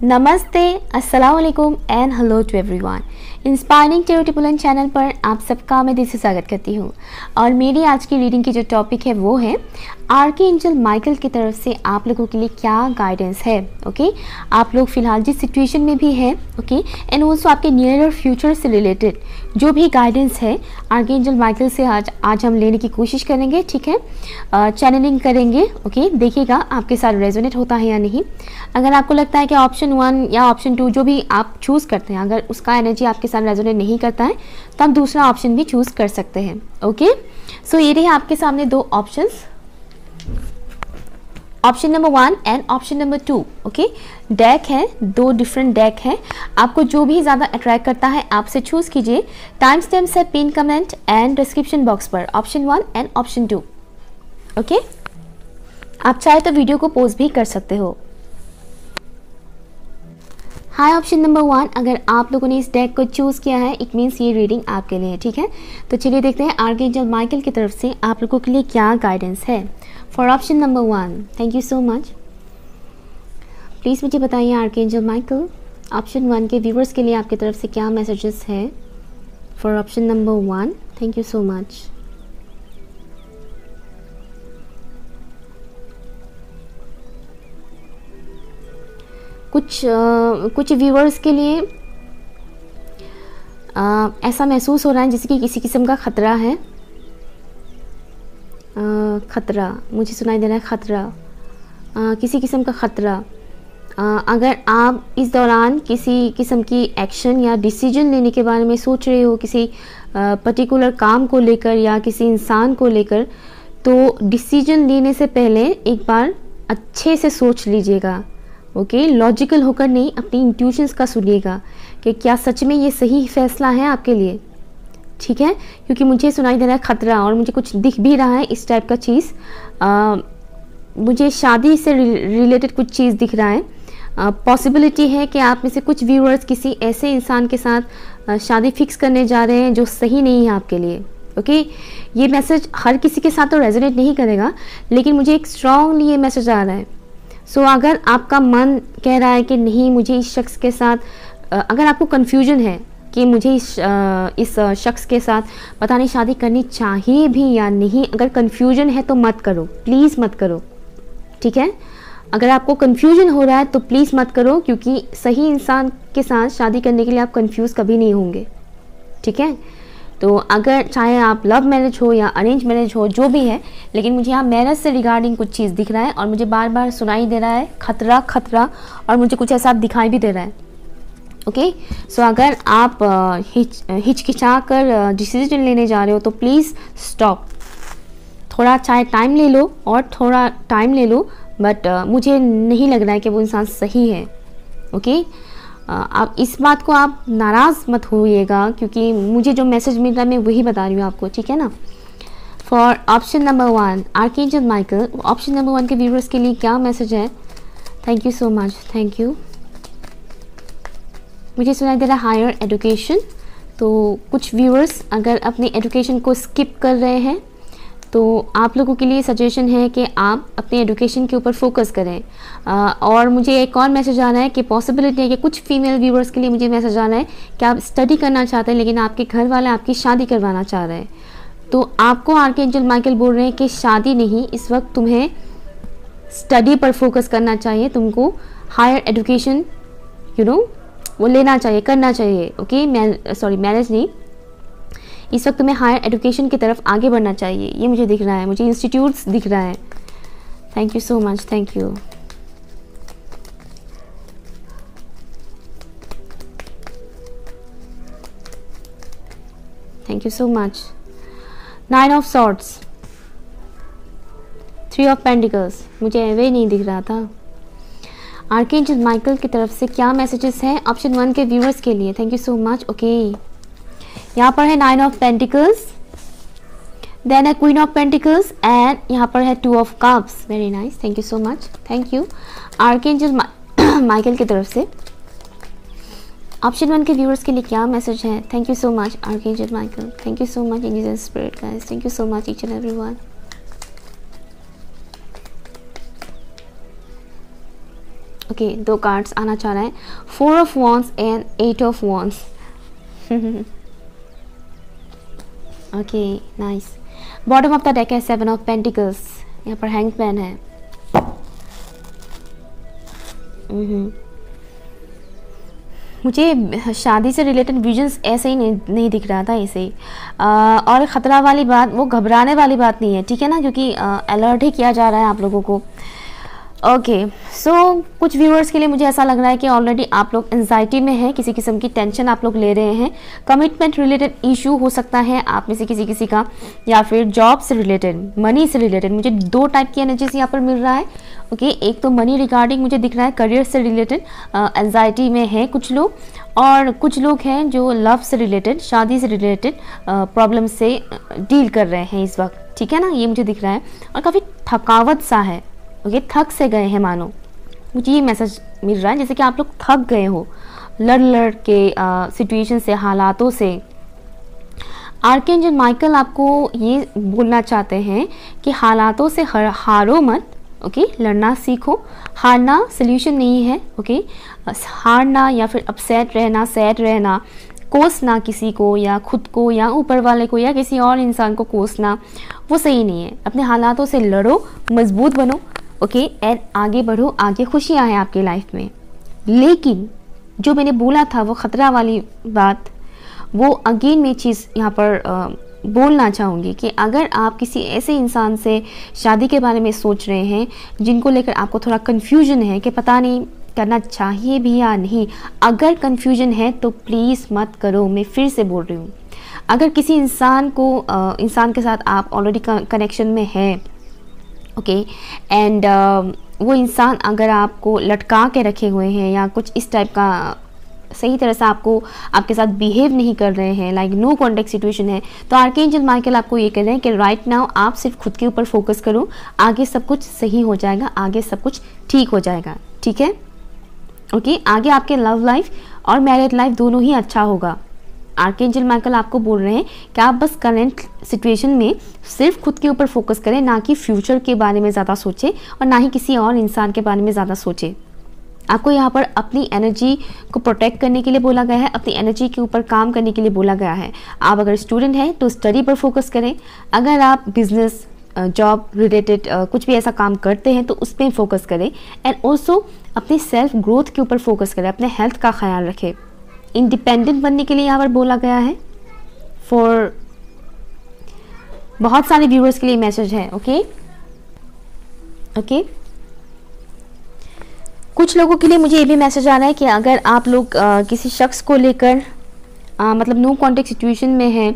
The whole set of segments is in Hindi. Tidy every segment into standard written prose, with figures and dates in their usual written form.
नमस्ते, अस्सलाम वालेकुम and hello to everyone. Inspiring charity Buland channel पर आप सबका मैं दिल से स्वागत करती हूँ। और मेरी आज की रीडिंग की जो टॉपिक है वो है आर्कएंजल माइकल की तरफ से आप लोगों के लिए क्या गाइडेंस है। ओके, आप लोग फिलहाल जिस सिचुएशन में भी हैं, ओके, एंड ऑल्सो आपके नियर और फ्यूचर से रिलेटेड जो भी गाइडेंस है आर्कएंजल माइकल से आज हम लेने की कोशिश करेंगे। ठीक है, चैनलिंग करेंगे। ओके, देखिएगा आपके साथ रेजोनेट होता है या नहीं। अगर आपको लगता है कि ऑप्शन 1 या ऑप्शन 2 जो भी आप चूज़ करते हैं, अगर उसका एनर्जी आपके साथ रेजोनेट नहीं करता है तो आप दूसरा ऑप्शन भी चूज़ कर सकते हैं। ओके, सो ये रहे आपके सामने दो options, option number 1 and option number 2। Okay, deck है, दो डिफरेंट डेक है। आपको जो भी ज़्यादा अट्रैक्ट करता है आपसे चूज़ कीजिए। टाइम स्टैम्प्स है pin comment and description box पर, ऑप्शन 1 एंड ऑप्शन 2। ओके, आप चाहे तो वीडियो को पॉज भी कर सकते हो। हाय ऑप्शन नंबर 1, अगर आप लोगों ने इस डेक को चूज़ किया है इट मीन्स ये रीडिंग आपके लिए है। ठीक है, तो चलिए देखते हैं आर्कएंजल माइकल की तरफ से आप लोगों के लिए क्या गाइडेंस है for option number 1। Thank you so much. Please मुझे बताइए आर्कएंजल माइकल ऑप्शन 1 के व्यूवर्स के लिए आपकी तरफ से क्या मैसेजेस है for option number 1। Thank you so much. कुछ व्यूवर्स के लिए ऐसा महसूस हो रहा है जैसे कि किसी किस्म का ख़तरा है। ख़तरा मुझे सुनाई दे रहा है, ख़तरा, किसी किस्म का ख़तरा। अगर आप इस दौरान किसी किस्म की एक्शन या डिसीजन लेने के बारे में सोच रहे हो, किसी पर्टिकुलर काम को लेकर या किसी इंसान को लेकर, तो डिसीजन लेने से पहले एक बार अच्छे से सोच लीजिएगा। ओके, लॉजिकल होकर नहीं, अपनी इंट्यूशंस का सुनिएगा कि क्या सच में ये सही फैसला है आपके लिए। ठीक है, क्योंकि मुझे सुनाई दे रहा है ख़तरा और मुझे कुछ दिख भी रहा है इस टाइप का चीज़। मुझे शादी से रिलेटेड कुछ चीज़ दिख रहा है। पॉसिबिलिटी है कि आप में से कुछ व्यूअर्स किसी ऐसे इंसान के साथ शादी फिक्स करने जा रहे हैं जो सही नहीं है आपके लिए। ओके, ये मैसेज हर किसी के साथ तो रेजोनेट नहीं करेगा, लेकिन मुझे एक स्ट्रांगली ये मैसेज आ रहा है। सो अगर आपका मन कह रहा है कि नहीं मुझे इस शख्स के साथ, अगर आपको कन्फ्यूजन है कि मुझे इस शख्स के साथ पता नहीं शादी करनी चाहिए भी या नहीं, अगर कन्फ्यूजन है तो मत करो, प्लीज़ मत करो। ठीक है, अगर आपको कन्फ्यूजन हो रहा है तो प्लीज़ मत करो, क्योंकि सही इंसान के साथ शादी करने के लिए आप कन्फ्यूज़ कभी नहीं होंगे। ठीक है, तो अगर चाहे आप लव मैरिज हो या अरेंज मैरिज हो, जो भी है, लेकिन मुझे यहाँ मैरिज से रिगार्डिंग कुछ चीज़ दिख रहा है और मुझे बार बार सुनाई दे रहा है खतरा खतरा, और मुझे कुछ ऐसा दिखाई भी दे रहा है। ओके, सो अगर आप हिचकिचा कर डिसीजन लेने जा रहे हो तो प्लीज़ स्टॉप, थोड़ा चाहे टाइम ले लो और थोड़ा टाइम ले लो, बट मुझे नहीं लग रहा है कि वो इंसान सही है। ओके, आप इस बात को आप नाराज़ मत होइएगा, क्योंकि मुझे जो मैसेज मिल रहा है मैं वही बता रही हूँ आपको। ठीक है ना, for option number 1 archangel Michael, option number 1 के व्यूअर्स के लिए क्या मैसेज है। Thank you so much, thank you. मुझे सुनाई दे रहा है हायर एजुकेशन, तो कुछ व्यूअर्स अगर अपनी एजुकेशन को स्किप कर रहे हैं तो आप लोगों के लिए सजेशन है कि आप अपने एजुकेशन के ऊपर फोकस करें। और मुझे एक और मैसेज आ रहा है कि पॉसिबिलिटी है कि कुछ फीमेल व्यूअर्स के लिए मुझे मैसेज आ रहा है कि आप स्टडी करना चाहते हैं लेकिन आपके घर वाले आपकी शादी करवाना चाह रहे हैं, तो आपको आर्कएंजल माइकल बोल रहे हैं कि शादी नहीं, इस वक्त तुम्हें स्टडी पर फोकस करना चाहिए, तुमको हायर एजुकेशन वो लेना चाहिए, करना चाहिए। ओके, मैरिज नहीं, इस वक्त तुम्हें हायर एजुकेशन की तरफ आगे बढ़ना चाहिए, ये मुझे दिख रहा है, मुझे इंस्टीट्यूट्स दिख रहा है। Thank you so much, thank you. Thank you so much. 9 of swords, 3 of pentacles, मुझे वे नहीं दिख रहा था। आर्कएंजल माइकल की तरफ से क्या मैसेजेस हैं ऑप्शन 1 के व्यूअर्स के लिए। Thank you so much. Okay, यहाँ पर है 9 ऑफ पेंटिकल्स, देन है क्वीन ऑफ पेंटिकल्स एंड यहाँ पर है 2 of cups. Very nice, thank you so much, thank you. Archangel Michael की तरफ से ऑप्शन 1 के व्यूअर्स के लिए क्या मैसेज है। Thank you so much archangel Michael, thank you so much angels and spirit guys, thank you so much each and everyone. Okay, 2 cards आना चाह रहे हैं, 4 of wands and 8 of wands. Okay, nice. Bottom of the deck है 7 ऑफ पेंटिकल्स, यहाँ पर हैंगमैन है। मुझे शादी से रिलेटेड विजन्स ऐसे ही नहीं दिख रहा था, ऐसे ही। और ख़तरा वाली बात, वो घबराने वाली बात नहीं है, ठीक है ना, क्योंकि अलर्ट ही किया जा रहा है आप लोगों को। ओके, सो कुछ व्यूअर्स के लिए मुझे ऐसा लग रहा है कि ऑलरेडी आप लोग एंजाइटी में हैं, किसी किस्म की टेंशन आप लोग ले रहे हैं। कमिटमेंट रिलेटेड इशू हो सकता है आप में से किसी का, या फिर जॉब से रिलेटेड, मनी से रिलेटेड। मुझे 2 टाइप की एनर्जीज यहाँ पर मिल रहा है। ओके, एक तो मनी रिगार्डिंग मुझे दिख रहा है, करियर से रिलेटेड एंजाइटी में है कुछ लोग, और कुछ लोग हैं जो लव से रिलेटेड, शादी से रिलेटेड प्रॉब्लम से डील कर रहे हैं इस वक्त, ठीक है ना, ये मुझे दिख रहा है। और काफ़ी थकावट सा है, ओके, थक से गए हैं मानो, मुझे ये मैसेज मिल रहा है, जैसे कि आप लोग थक गए हो लड़ के सिचुएशन से, हालातों से। आर्कएंजल माइकल आपको ये बोलना चाहते हैं कि हालातों से हारो मत, ओके, लड़ना सीखो। हारना सल्यूशन नहीं है, ओके, हारना या फिर अपसेट रहना, सैड रहना, कोसना किसी को या खुद को या ऊपर वाले को या किसी और इंसान को कोसना, वो सही नहीं है। अपने हालातों से लड़ो, मजबूत बनो, ओके, एंड आगे बढ़ो, आगे खुशियाँ हैं आपकी लाइफ में। लेकिन जो मैंने बोला था वो ख़तरा वाली बात, वो अगेन मैं चीज़ यहाँ पर बोलना चाहूँगी कि अगर आप किसी ऐसे इंसान से शादी के बारे में सोच रहे हैं जिनको लेकर आपको थोड़ा कन्फ्यूजन है कि पता नहीं करना चाहिए भी या नहीं, अगर कन्फ्यूजन है तो प्लीज़ मत करो। मैं फिर से बोल रही हूँ, अगर किसी इंसान के साथ आप ऑलरेडी कनेक्शन में हैं, ओके, एंड वो इंसान अगर आपको लटका के रखे हुए हैं या कुछ इस टाइप का सही तरह से आपके साथ बिहेव नहीं कर रहे हैं, लाइक नो कॉन्टेक्ट सिचुएशन है, तो आर्कएंजल माइकल आपको ये कह रहे हैं कि राइट नाउ आप सिर्फ खुद के ऊपर फोकस करो, आगे सब कुछ सही हो जाएगा, आगे सब कुछ ठीक हो जाएगा, ठीक है, ओके। आगे आपके लव लाइफ और मैरिड लाइफ दोनों ही अच्छा होगा। आर्कएंजल माइकल आपको बोल रहे हैं कि आप बस करंट सिचुएशन में सिर्फ खुद के ऊपर फोकस करें, ना कि फ्यूचर के बारे में ज़्यादा सोचें और ना ही किसी और इंसान के बारे में ज़्यादा सोचें। आपको यहाँ पर अपनी एनर्जी को प्रोटेक्ट करने के लिए बोला गया है, अपनी एनर्जी के ऊपर काम करने के लिए बोला गया है। आप अगर स्टूडेंट हैं तो स्टडी पर फोकस करें, अगर आप बिजनेस, जॉब रिलेटेड कुछ भी ऐसा काम करते हैं तो उस पर फोकस करें, एंड ऑल्सो अपने सेल्फ ग्रोथ के ऊपर फोकस करें, अपने हेल्थ का ख्याल रखें। इंडिपेंडेंट बनने के लिए यहाँ पर बोला गया है। फॉर बहुत सारे व्यूअर्स के लिए मैसेज है, ओके ओके। कुछ लोगों के लिए मुझे ये भी मैसेज आ रहा है कि अगर आप लोग किसी शख्स को लेकर मतलब नो कॉन्टेक्ट सिचुएशन में हैं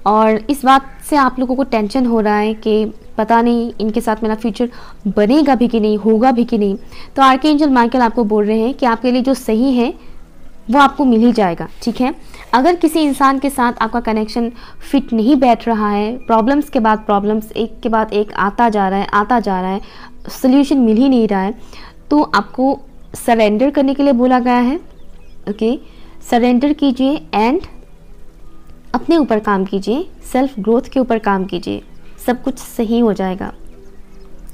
और इस बात से आप लोगों को टेंशन हो रहा है कि पता नहीं इनके साथ मेरा फ्यूचर बनेगा भी कि नहीं, होगा भी कि नहीं, तो आर्कएंजल माइकल आपको बोल रहे हैं कि आपके लिए जो सही है वो आपको मिल ही जाएगा, ठीक है। अगर किसी इंसान के साथ आपका कनेक्शन फिट नहीं बैठ रहा है, प्रॉब्लम्स के बाद प्रॉब्लम्स एक के बाद एक आता जा रहा है, सोल्यूशन मिल ही नहीं रहा है, तो आपको सरेंडर करने के लिए बोला गया है, ओके। सरेंडर कीजिए एंड अपने ऊपर काम कीजिए, सेल्फ ग्रोथ के ऊपर काम कीजिए, सब कुछ सही हो जाएगा,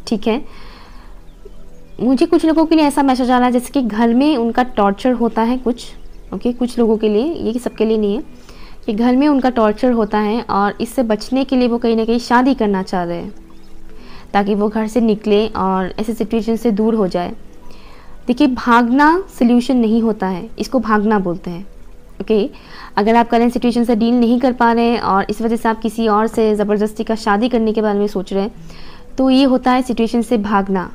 ठीक है। मुझे कुछ लोगों के लिए ऐसा मैसेज आ रहा है जैसे कि घर में उनका टॉर्चर होता है कुछ, ओके, कुछ लोगों के लिए, ये सबके लिए नहीं है, कि घर में उनका टॉर्चर होता है और इससे बचने के लिए वो कहीं ना कहीं शादी करना चाह रहे हैं ताकि वो घर से निकले और ऐसे सिचुएशन से दूर हो जाए। देखिए, भागना सल्यूशन नहीं होता है, इसको भागना बोलते हैं, ओके। अगर आप करेंट सिचुएशन से डील नहीं कर पा रहे हैं और इस वजह से आप किसी और से ज़बरदस्ती का शादी करने के बारे में सोच रहे हैं, तो ये होता है सिचुएशन से भागना।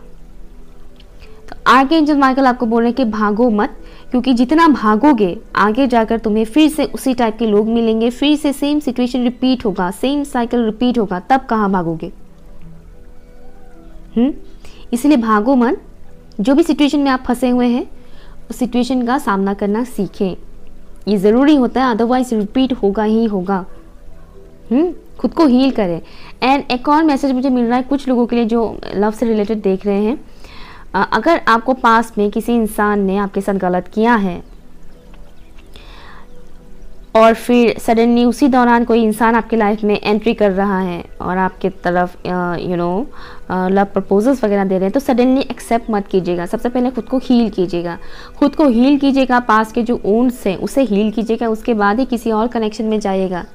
तो आर्कएंजल माइकल आपको बोल रहे हैं कि भागो मत, क्योंकि जितना भागोगे आगे जाकर तुम्हें फिर से उसी टाइप के लोग मिलेंगे, फिर से सेम सिचुएशन रिपीट होगा, सेम साइकिल रिपीट होगा, तब कहाँ भागोगे। इसलिए भागो मत, जो भी सिचुएशन में आप फंसे हुए हैं उस सिचुएशन का सामना करना सीखें, ये ज़रूरी होता है, अदरवाइज रिपीट होगा ही होगा। खुद को हील करें। एंड एक और मैसेज मुझे मिल रहा है कुछ लोगों के लिए जो लव से रिलेटेड देख रहे हैं, अगर आपको पास में किसी इंसान ने आपके साथ गलत किया है और फिर सडनली उसी दौरान कोई इंसान आपके लाइफ में एंट्री कर रहा है और आपके तरफ लव प्रपोजल्स वगैरह दे रहे हैं, तो सडनली एक्सेप्ट मत कीजिएगा। सबसे पहले खुद को हील कीजिएगा, खुद को हील कीजिएगा, पास के जो वुंड्स हैं उसे हील कीजिएगा, उसके बाद ही किसी और कनेक्शन में जाइएगा।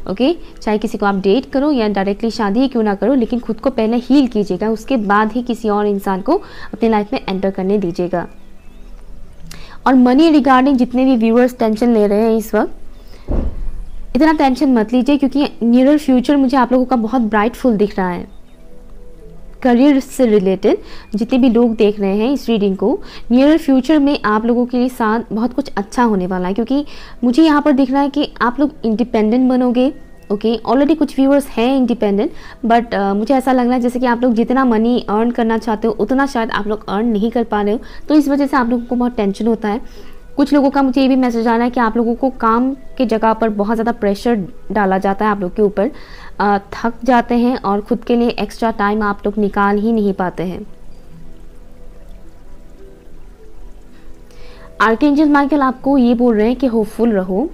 ओके, चाहे किसी को आप डेट करो या डायरेक्टली शादी ही क्यों ना करो, लेकिन खुद को पहले हील कीजिएगा, उसके बाद ही किसी और इंसान को अपनी लाइफ में एंटर करने दीजिएगा। और मनी रिगार्डिंग जितने भी व्यूअर्स टेंशन ले रहे हैं इस वक्त, इतना टेंशन मत लीजिए, क्योंकि नियर फ्यूचर मुझे आप लोगों का बहुत ब्राइटफुल दिख रहा है। करियर से रिलेटेड जितने भी लोग देख रहे हैं इस रीडिंग को, नियर फ्यूचर में आप लोगों के साथ बहुत कुछ अच्छा होने वाला है, क्योंकि मुझे यहाँ पर दिख रहा है कि आप लोग इंडिपेंडेंट बनोगे। ओके, ऑलरेडी कुछ व्यूअर्स हैं इंडिपेंडेंट, बट मुझे ऐसा लग रहा है जैसे कि आप लोग जितना मनी अर्न करना चाहते हो उतना शायद आप लोग अर्न नहीं कर पा रहे हो, तो इस वजह से आप लोगों को बहुत टेंशन होता है। कुछ लोगों का मुझे ये भी मैसेज आ रहा है कि आप लोगों को काम के जगह पर बहुत ज़्यादा प्रेशर डाला जाता है आप लोग के ऊपर, थक जाते हैं और खुद के लिए एक्स्ट्रा टाइम आप लोग निकाल ही नहीं पाते हैं। आर्कएंजल माइकल आपको ये बोल रहे हैं कि होपफुल रहो,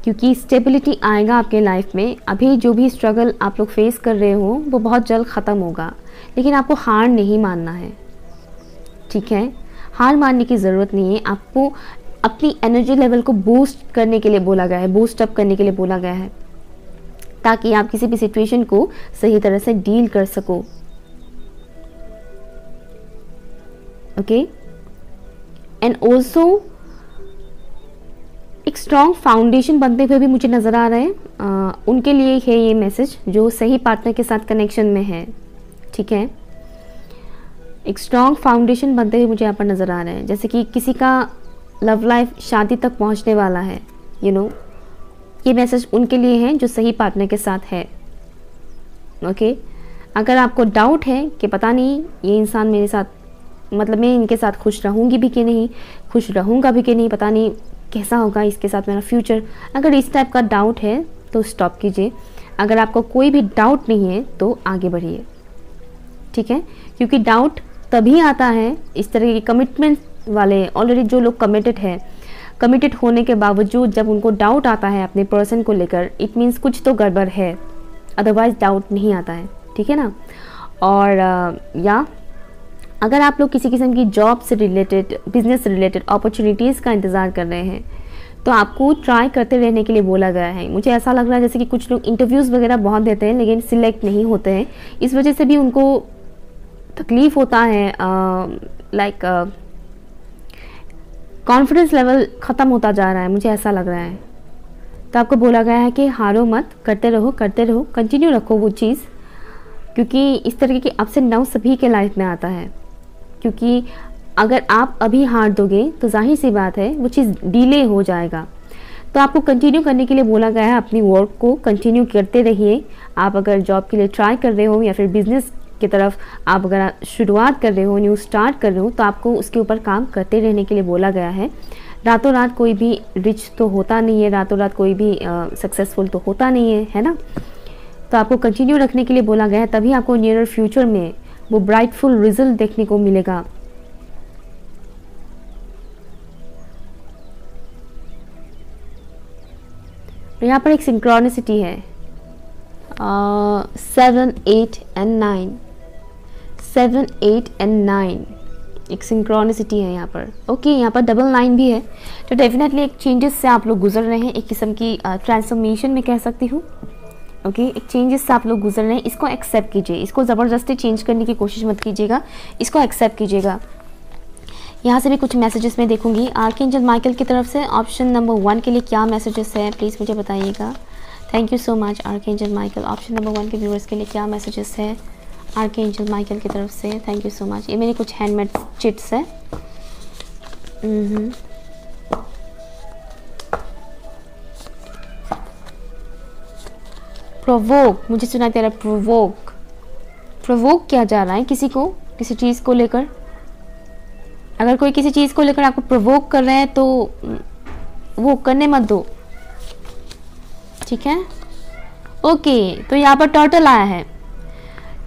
क्योंकि स्टेबिलिटी आएगा आपके लाइफ में। अभी जो भी स्ट्रगल आप लोग फेस कर रहे हो वो बहुत जल्द ख़त्म होगा, लेकिन आपको हार नहीं मानना है। ठीक है, हार मानने की ज़रूरत नहीं है। आपको अपनी एनर्जी लेवल को बूस्ट करने के लिए बोला गया है, बूस्ट अप करने के लिए बोला गया है, ताकि आप किसी भी सिचुएशन को सही तरह से डील कर सको। ओके, एंड ऑल्सो एक स्ट्रॉन्ग फाउंडेशन बनते हुए भी मुझे नज़र आ रहा है। उनके लिए है ये मैसेज जो सही पार्टनर के साथ कनेक्शन में है। ठीक है, एक स्ट्रॉन्ग फाउंडेशन बनते हुए मुझे यहाँ पर नज़र आ रहा है, जैसे कि किसी का लव लाइफ शादी तक पहुँचने वाला है। ये मैसेज उनके लिए है जो सही पार्टनर के साथ है। ओके, अगर आपको डाउट है कि पता नहीं ये इंसान मेरे साथ, मतलब मैं इनके साथ खुश रहूँगी भी कि नहीं, खुश रहूँगा भी कि नहीं, पता नहीं कैसा होगा इसके साथ मेरा फ्यूचर, अगर इस टाइप का डाउट है तो स्टॉप कीजिए। अगर आपको कोई भी डाउट नहीं है तो आगे बढ़िए। ठीक है, क्योंकि डाउट तभी आता है इस तरह के कमिटमेंट वाले, ऑलरेडी जो लोग कमिटेड है, कमिटेड होने के बावजूद जब उनको डाउट आता है अपने पर्सन को लेकर, इट मीन्स कुछ तो गड़बड़ है, अदरवाइज डाउट नहीं आता है। ठीक है ना। और या अगर आप लोग किसी किस्म की जॉब से रिलेटेड, बिजनेस से रिलेटेड अपॉर्चुनिटीज़ का इंतज़ार कर रहे हैं, तो आपको ट्राई करते रहने के लिए बोला गया है। मुझे ऐसा लग रहा है जैसे कि कुछ लोग इंटरव्यूज़ वगैरह बहुत देते हैं लेकिन सिलेक्ट नहीं होते हैं, इस वजह से भी उनको तकलीफ़ होता है, लाइक कॉन्फिडेंस लेवल ख़त्म होता जा रहा है, मुझे ऐसा लग रहा है। तो आपको बोला गया है कि हारो मत, करते रहो कंटिन्यू रखो वो चीज़, क्योंकि इस तरह की अप्स एंड डाउन सभी के लाइफ में आता है। क्योंकि अगर आप अभी हार दोगे तो जाहिर सी बात है वो चीज़ डिले हो जाएगा। तो आपको कंटिन्यू करने के लिए बोला गया है, अपनी वर्क को कंटिन्यू करते रहिए। आप अगर जॉब के लिए ट्राई कर रहे हो या फिर बिजनेस की तरफ आप अगर शुरुआत कर रहे हो, न्यू स्टार्ट कर रहे हो, तो आपको उसके ऊपर काम करते रहने के लिए बोला गया है। रातों रात कोई भी रिच तो होता नहीं है, रातों रात कोई भी सक्सेसफुल तो होता नहीं है ना। तो आपको कंटिन्यू रखने के लिए बोला गया है, तभी आपको नियर फ्यूचर में वो ब्राइटफुल रिजल्ट देखने को मिलेगा। यहाँ पर एक सिंक्रोनिसिटी है, 7, 8 and 9, 7, 8 and 9 एक सिंक्रोनिसिटी है यहाँ पर। ओके, यहाँ पर डबल 9 भी है, तो डेफिनेटली एक चेंजेस से आप लोग गुजर रहे हैं, एक किस्म की ट्रांसफॉर्मेशन में कह सकती हूँ। ओके, एक चेंजेस से आप लोग गुजर रहे हैं, इसको एक्सेप्ट कीजिए, इसको ज़बरदस्ती चेंज करने की कोशिश मत कीजिएगा, इसको एक्सेप्ट कीजिएगा। यहाँ से भी कुछ मैसेजेस मैं देखूंगी आर्कएंजल माइकल की तरफ से। ऑप्शन नंबर 1 के लिए क्या मैसेजेस है प्लीज़ मुझे बताइएगा। Thank you so much archangel Michael. Option number 1 के व्यूअर्स के लिए क्या मैसेजेस है आर्कएंजल माइकल की तरफ से। Thank you so much. ये मेरे कुछ हैंडमेड चिट्स है। प्रोवोक, मुझे सुना तेरा प्रोवोक किया जा रहा है किसी को, किसी चीज़ को लेकर। अगर कोई किसी चीज़ को लेकर आपको प्रोवोक कर रहे हैं तो वो करने मत दो, ठीक है। ओके, तो यहाँ पर टर्टल आया है।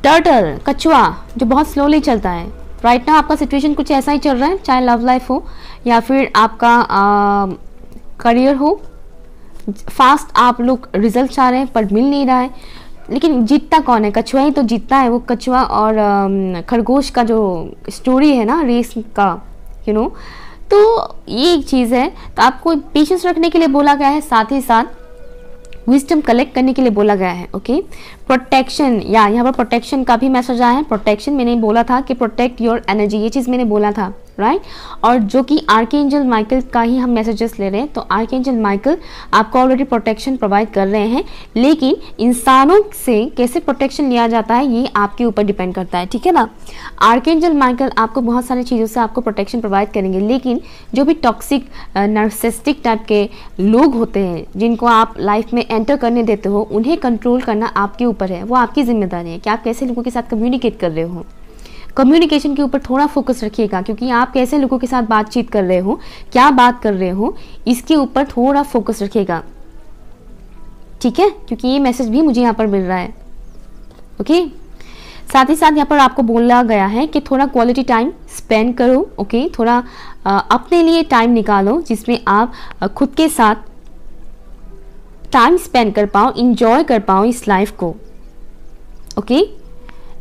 टर्टल, कछुआ जो बहुत स्लोली चलता है। राइट नाउ आपका सिचुएशन कुछ ऐसा ही चल रहा है, चाहे लव लाइफ हो या फिर आपका करियर हो, फास्ट आप लोग रिजल्ट चाह रहे हैं पर मिल नहीं रहा है, लेकिन जीतता कौन है? कछुआ ही तो जीतता है। वो कछुआ और खरगोश का जो स्टोरी है ना रेस का, तो ये एक चीज़ है। तो आपको पेशेंस रखने के लिए बोला गया है, साथ ही साथ विजडम कलेक्ट करने के लिए बोला गया है। ओके, प्रोटेक्शन, या यहाँ पर प्रोटेक्शन का भी मैसेज आया है। प्रोटेक्शन मैंने बोला था कि प्रोटेक्ट योर एनर्जी, ये चीज़ मैंने बोला था, राइट। और जो कि आर्कएंजल माइकल का ही हम मैसेजेस ले रहे हैं, तो आर्कएंजल माइकल आपको ऑलरेडी प्रोटेक्शन प्रोवाइड कर रहे हैं, लेकिन इंसानों से कैसे प्रोटेक्शन लिया जाता है ये आपके ऊपर डिपेंड करता है, ठीक है ना। आर्कएंजल माइकल आपको बहुत सारी चीज़ों से आपको प्रोटेक्शन प्रोवाइड करेंगे, लेकिन जो भी टॉक्सिक नार्सिसिस्टिक टाइप के लोग होते हैं जिनको आप लाइफ में एंटर करने देते हो, उन्हें कंट्रोल करना आपके ऊपर है। वो आपकी जिम्मेदारी है कि आप कैसे लोगों के साथ कम्युनिकेट कर रहे हो। कम्युनिकेशन के ऊपर थोड़ा फोकस रखिएगा, क्योंकि आप कैसे लोगों के साथ बातचीत कर रहे हो, क्या बात कर रहे हो, इसके ऊपर थोड़ा फोकस रखिएगा, ठीक है, क्योंकि ये मैसेज भी मुझे यहाँ पर मिल रहा है। ओके, साथ ही साथ यहाँ पर आपको बोला गया है कि थोड़ा क्वालिटी टाइम स्पेंड करो। ओके, थोड़ा अपने लिए टाइम निकालो जिसमें आप खुद के साथ टाइम स्पेंड कर पाओ, इंजॉय कर पाओ इस लाइफ को। Okay,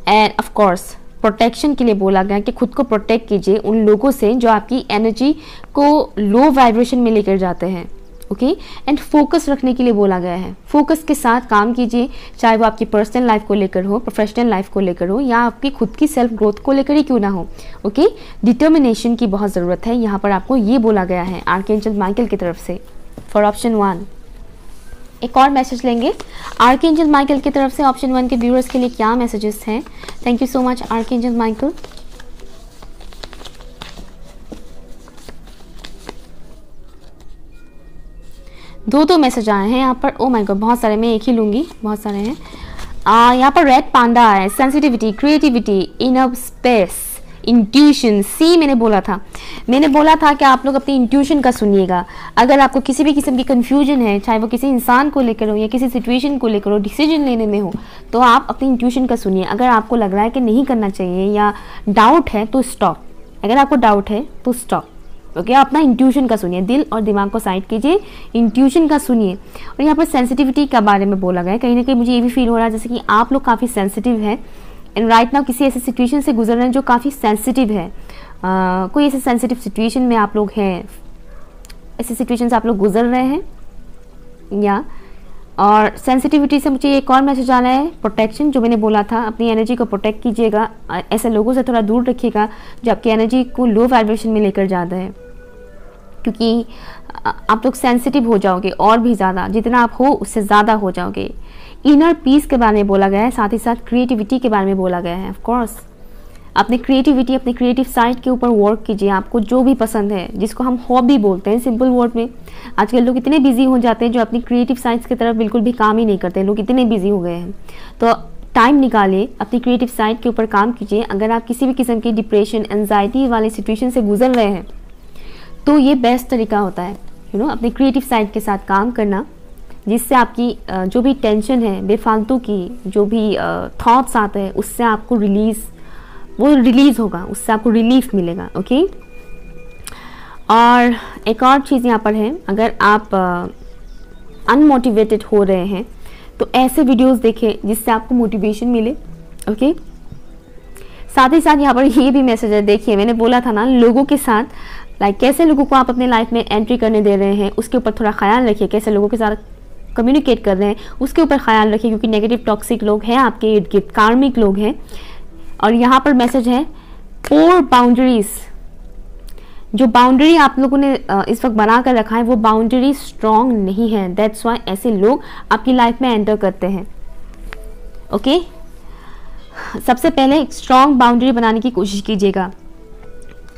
end of course protection के लिए बोला गया कि खुद को प्रोटेक्ट कीजिए उन लोगों से जो आपकी एनर्जी को लो वाइब्रेशन में लेकर जाते हैं। ओके, एंड फोकस रखने के लिए बोला गया है। फोकस के साथ काम कीजिए, चाहे वो आपकी पर्सनल लाइफ को लेकर हो, प्रोफेशनल लाइफ को लेकर हो, या आपकी खुद की सेल्फ ग्रोथ को लेकर ही क्यों ना हो। ओके, डिटर्मिनेशन की बहुत ज़रूरत है, यहाँ पर आपको ये बोला गया है आर्कएंजल माइकल की तरफ से फॉर ऑप्शन 1। एक और मैसेज लेंगे आर्कएंजल माइकल की तरफ से ऑप्शन 1 के व्यूअर्स के लिए क्या मैसेजेस हैं। Thank you so much archangel Michael. दो मैसेज आए हैं यहाँ पर। ओ माय गॉड, बहुत सारे, मैं एक ही लूंगी, बहुत सारे हैं। यहाँ पर रेड पांडा है, sensitivity, creativity, inner space, intuition. See मैंने बोला था कि आप लोग अपनी इंट्यूशन का सुनिएगा। अगर आपको किसी भी किस्म की कंफ्यूजन है, चाहे वो किसी इंसान को लेकर हो या किसी सिचुएशन को लेकर हो, डिसीजन लेने में हो, तो आप अपनी इंट्यूशन का सुनिए। अगर आपको लग रहा है कि नहीं करना चाहिए या डाउट है तो स्टॉप। अगर आपको डाउट है तो स्टॉप। ओके, अपना इंट्यूशन का सुनिए, दिल और दिमाग को साइड कीजिए, इंट्यूशन का सुनिए। और यहाँ पर सेंसिटिविटी के बारे में बोला गया है। कहीं ना कहीं मुझे ये भी फील हो रहा है जैसे कि आप लोग काफ़ी सेंसिटिव हैं एंड राइट नाउ किसी ऐसे सिचुएशन से गुजर रहे हैं जो काफ़ी सेंसिटिव है। कोई ऐसे सेंसिटिव सिचुएशन में आप लोग हैं, ऐसे सिचुएशन से आप लोग गुजर रहे हैं या, और सेंसिटिविटी से मुझे एक और मैसेज आ रहा है प्रोटेक्शन, जो मैंने बोला था अपनी एनर्जी को प्रोटेक्ट कीजिएगा, ऐसे लोगों से थोड़ा दूर रखिएगा जो आपकी एनर्जी को लो वाइब्रेशन में लेकर जाता है, क्योंकि आप लोग सेंसिटिव हो जाओगे और भी ज़्यादा, जितना आप हो उससे ज़्यादा हो जाओगे। इनर पीस के बारे में बोला गया है, साथ ही साथ क्रिएटिविटी के बारे में बोला गया है। ऑफ कोर्स अपनी क्रिएटिविटी, अपनी क्रिएटिव साइड के ऊपर वर्क कीजिए। आपको जो भी पसंद है, जिसको हम हॉबी बोलते हैं सिंपल वर्ड में। आजकल लोग इतने बिजी हो जाते हैं जो अपनी क्रिएटिव साइड्स की तरफ बिल्कुल भी काम ही नहीं करते, लोग इतने बिजी हो गए हैं। तो टाइम निकालिए, अपनी क्रिएटिव साइड के ऊपर काम कीजिए। अगर आप किसी भी किस्म की डिप्रेशन, एंजाइटी वाली सिचुएशन से गुजर रहे हैं तो ये बेस्ट तरीका होता है अपनी क्रिएटिव साइड के साथ काम करना, जिससे आपकी जो भी टेंशन है, बेफालतू की जो भी थॉट्स आते हैं, उससे आपको रिलीज़ होगा, उससे आपको रिलीफ मिलेगा। ओके, और एक और चीज़ यहाँ पर है, अगर आप अनमोटिवेटेड हो रहे हैं तो ऐसे वीडियोस देखें जिससे आपको मोटिवेशन मिले। ओके, साथ ही साथ यहाँ पर ये भी मैसेज है, देखिए मैंने बोला था ना लोगों के साथ, कैसे लोगों को आप अपने लाइफ में एंट्री करने दे रहे हैं उसके ऊपर थोड़ा ख्याल रखिए, कैसे लोगों के साथ कम्युनिकेट कर रहे हैं उसके ऊपर ख्याल रखिए, क्योंकि नेगेटिव टॉक्सिक लोग हैं आपके इर्द गिर्द, कार्मिक लोग हैं। और यहाँ पर मैसेज है पोर बाउंड्रीज, जो बाउंड्री आप लोगों ने इस वक्त बना कर रखा है वो बाउंड्री स्ट्रॉन्ग नहीं है, दैट्स वाई ऐसे लोग आपकी लाइफ में एंटर करते हैं। ओके, सबसे पहले एक स्ट्रॉन्ग बाउंड्री बनाने की कोशिश कीजिएगा।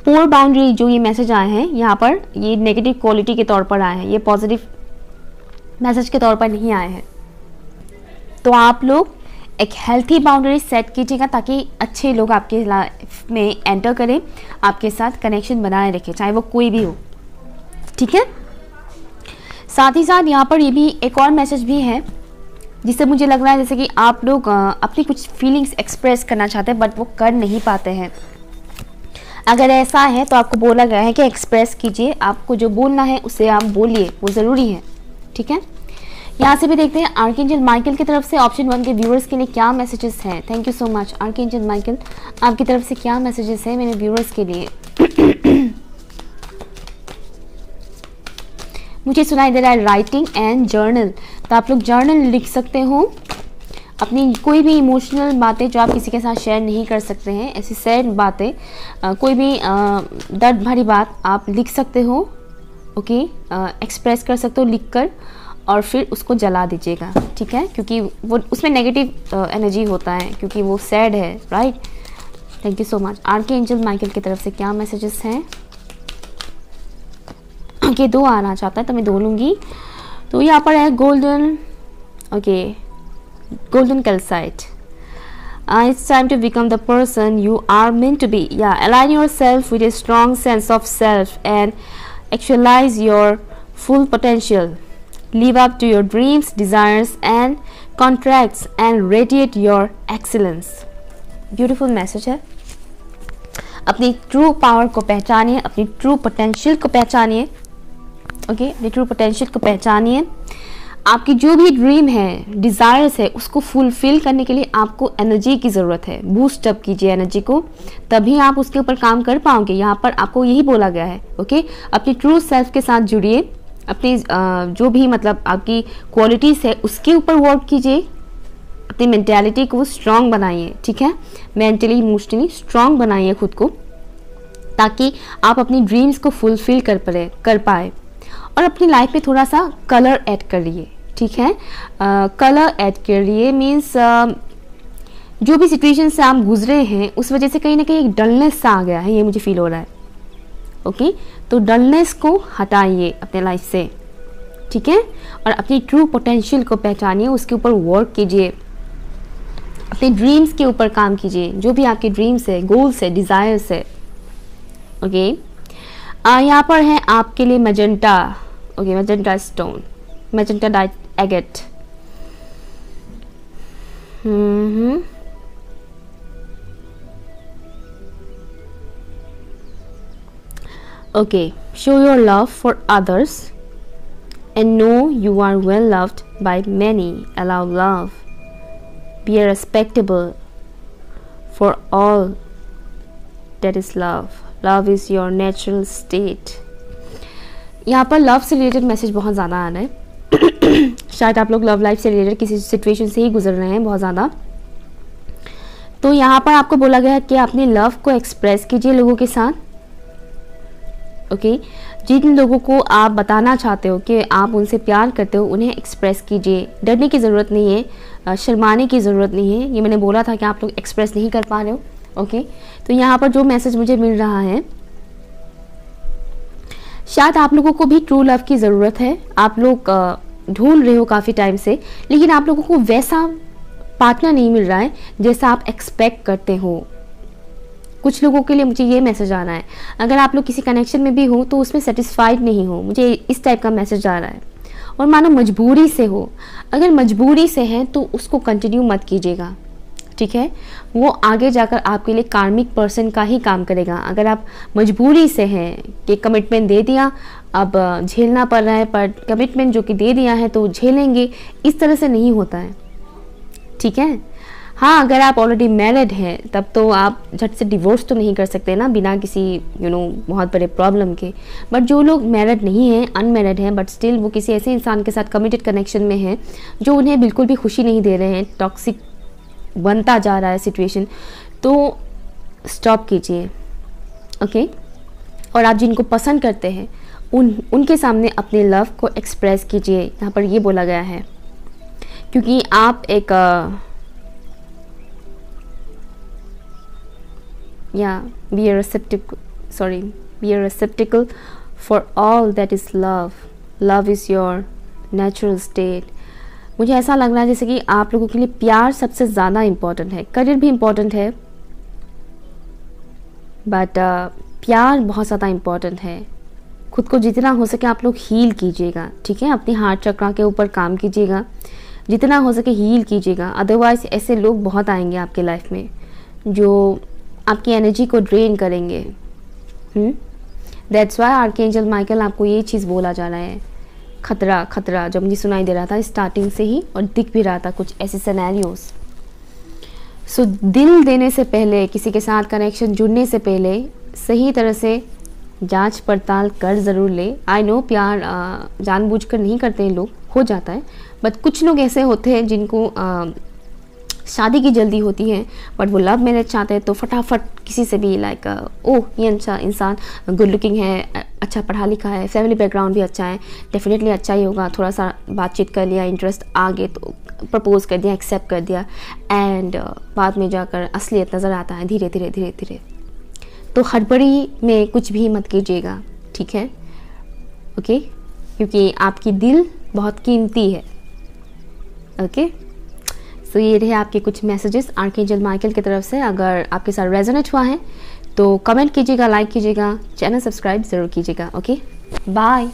पोर बाउंड्री जो ये मैसेज आए हैं यहाँ पर, ये नेगेटिव क्वालिटी के तौर पर आए हैं, ये पॉजिटिव मैसेज के तौर पर नहीं आए हैं। तो आप लोग एक हेल्थी बाउंड्री सेट कीजिएगा ताकि अच्छे लोग आपके लाइफ में एंटर करें, आपके साथ कनेक्शन बनाए रखें, चाहे वो कोई भी हो। ठीक है, साथ ही साथ यहाँ पर ये भी एक और मैसेज भी है जिससे मुझे लग रहा है जैसे कि आप लोग अपनी कुछ फीलिंग्स एक्सप्रेस करना चाहते हैं बट वो कर नहीं पाते हैं। अगर ऐसा है तो आपको बोला गया है कि एक्सप्रेस कीजिए, आपको जो बोलना है उसे आप बोलिए, वो ज़रूरी है। ठीक है, यहाँ से भी देखते हैं आर्कएंजल माइकल की तरफ से ऑप्शन 1 के व्यूअर्स के लिए क्या मैसेजेस हैं। Thank you so much archangel Michael, आपकी तरफ से क्या मैसेजेस हैं मेरे व्यूअर्स के लिए। मुझे सुनाई दे रहा है राइटिंग एंड जर्नल, तो आप लोग जर्नल लिख सकते हो अपनी कोई भी इमोशनल बातें जो आप किसी के साथ शेयर नहीं कर सकते हैं, ऐसी सैड बातें, कोई भी दर्द भरी बात आप लिख सकते हो। ओके, एक्सप्रेस कर सकते हो लिखकर, और फिर उसको जला दीजिएगा, ठीक है, क्योंकि वो उसमें नेगेटिव एनर्जी होता है, क्योंकि वो सैड है, right. Thank you so much archangel Michael की तरफ से क्या मैसेजेस हैं। ओके, 2 आना चाहता है तो मैं 2 लूँगी। तो यहाँ पर है golden, okay, golden calcite. It's time to become the person you are meant to be. Yeah, align yourself with a strong sense of self and actualize your full potential. Live up to your dreams, desires and contracts and radiate your excellence. Beautiful message है। अपनी ट्रू पावर को पहचानिए, अपनी ट्रू पोटेंशियल को पहचानिए। ओके, अपनी ट्रू पोटेंशियल को पहचानिए। आपकी जो भी ड्रीम है, डिज़ायर्स है, उसको फुलफिल करने के लिए आपको एनर्जी की ज़रूरत है। बूस्ट अप कीजिए एनर्जी को, तभी आप उसके ऊपर काम कर पाओगे। यहाँ पर आपको यही बोला गया है। ओके, अपनी ट्रू सेल्फ के साथ जुड़िए, अपनी जो भी मतलब आपकी क्वालिटीज़ है उसके ऊपर वर्क कीजिए, अपनी मेंटालिटी को स्ट्रांग बनाइए, ठीक है, मेंटली इमोशनली स्ट्रांग बनाइए खुद को, ताकि आप अपनी ड्रीम्स को फुलफिल कर पाए। और अपनी लाइफ में थोड़ा सा कलर ऐड करिए, ठीक है। कलर ऐड करिए मीन्स जो भी सिचुएशन से आप गुजरे हैं उस वजह से कहीं ना कहीं एक डलनेस सा आ गया है, ये मुझे फील हो रहा है। ओके, तो डलनेस को हटाइए अपने लाइफ से, ठीक है, और अपनी ट्रू पोटेंशियल को पहचानिए, उसके ऊपर वर्क कीजिए, अपने ड्रीम्स के ऊपर काम कीजिए, जो भी आपके ड्रीम्स है, गोल्स है, डिज़ायर्स है। ओके, यहाँ पर है आपके लिए magenta, okay, magenta stone, magenta diet agate. Okay, show your love for others and know you are well loved by many. Allow love, be respectable for all that is love. Love is your natural state. यहाँ पर लव से रिलेटेड मैसेज बहुत ज़्यादा आ रहा है। शायद आप लोग लव लाइफ से रिलेटेड किसी सिचुएशन से ही गुजर रहे हैं बहुत ज़्यादा। तो यहाँ पर आपको बोला गया है कि अपने लव को एक्सप्रेस कीजिए लोगों के साथ। ओके, जिन लोगों को आप बताना चाहते हो कि आप उनसे प्यार करते हो, उन्हें एक्सप्रेस कीजिए। डरने की ज़रूरत नहीं है, शर्माने की ज़रूरत नहीं है। ये मैंने बोला था कि आप लोग एक्सप्रेस नहीं कर पा रहे हो। ओके, तो यहाँ पर जो मैसेज मुझे मिल रहा है, शायद आप लोगों को भी ट्रू लव की ज़रूरत है। आप लोग ढूंढ रहे हो काफ़ी टाइम से, लेकिन आप लोगों को वैसा पार्टनर नहीं मिल रहा है जैसा आप एक्सपेक्ट करते हो। कुछ लोगों के लिए मुझे ये मैसेज आ रहा है, अगर आप लोग किसी कनेक्शन में भी हो तो उसमें सेटिस्फाइड नहीं हो, मुझे इस टाइप का मैसेज आ रहा है। और मानो मजबूरी से हो, अगर मजबूरी से है तो उसको कंटिन्यू मत कीजिएगा, ठीक है। वो आगे जाकर आपके लिए कार्मिक पर्सन का ही काम करेगा। अगर आप मजबूरी से हैं कि कमिटमेंट दे दिया, अब झेलना पड़ रहा है, पर कमिटमेंट जो कि दे दिया है तो झेलेंगे, इस तरह से नहीं होता है, ठीक है। हाँ, अगर आप ऑलरेडी मैरिड हैं तब तो आप झट से डिवोर्स तो नहीं कर सकते ना बिना किसी बहुत बड़े प्रॉब्लम के। बट जो लोग मैरिड नहीं हैं, अनमैरिड हैं, बट स्टिल वो किसी ऐसे इंसान के साथ कमिटेड कनेक्शन में हैं जो उन्हें बिल्कुल भी खुशी नहीं दे रहे हैं, टॉक्सिक बनता जा रहा है सिचुएशन, तो स्टॉप कीजिए। ओके, और आप जिनको पसंद करते हैं उनके सामने अपने लव को एक्सप्रेस कीजिए। यहाँ पर ये बोला गया है, क्योंकि आप एक be a receptacle for all that is love. Love is your natural state. मुझे ऐसा लग रहा है जैसे कि आप लोगों के लिए प्यार सबसे ज़्यादा इम्पोर्टेंट है, करियर भी इम्पोर्टेंट है, बट प्यार बहुत ज़्यादा इम्पोर्टेंट है। खुद को जितना हो सके आप लोग हील कीजिएगा, ठीक है। अपनी हार्ट चक्रा के ऊपर काम कीजिएगा, जितना हो सके हील कीजिएगा। अदरवाइज ऐसे लोग बहुत आएंगे आपके लाइफ में जो आपकी एनर्जी को ड्रेन करेंगे। दैट्स वाई आर्कएंजल माइकल आपको ये चीज़ बोला जा रहा है खतरा खतरा जो मुझे सुनाई दे रहा था स्टार्टिंग से ही, और दिख भी रहा था कुछ ऐसे सिनेरियोज। सो दिल देने से पहले, किसी के साथ कनेक्शन जुड़ने से पहले सही तरह से जांच पड़ताल कर ज़रूर ले। आई नो प्यार जानबूझकर नहीं करते हैं लोग, हो जाता है, बट कुछ लोग ऐसे होते हैं जिनको शादी की जल्दी होती है, बट वो लव मैरिज चाहते हैं तो फटाफट किसी से भी लाइक ओह ये अच्छा इंसान गुड लुकिंग है, अच्छा पढ़ा लिखा है, फैमिली बैकग्राउंड भी अच्छा है, डेफिनेटली अच्छा ही होगा, थोड़ा सा बातचीत कर लिया, इंटरेस्ट आ गए तो प्रपोज कर दिया, एक्सेप्ट कर दिया, एंड बाद में जाकर असलियत नज़र आता है धीरे धीरे धीरे धीरे। तो हड़बड़ी में कुछ भी मत कीजिएगा, ठीक है, ओके, क्योंकि आपकी दिल बहुत कीमती है, ओके। सो ये रहे आपके कुछ मैसेजेस आर्कएंजल माइकल की तरफ से। अगर आपके साथ रेजोनेट हुआ है तो कमेंट कीजिएगा, लाइक कीजिएगा, चैनल सब्सक्राइब ज़रूर कीजिएगा, ओके, बाय।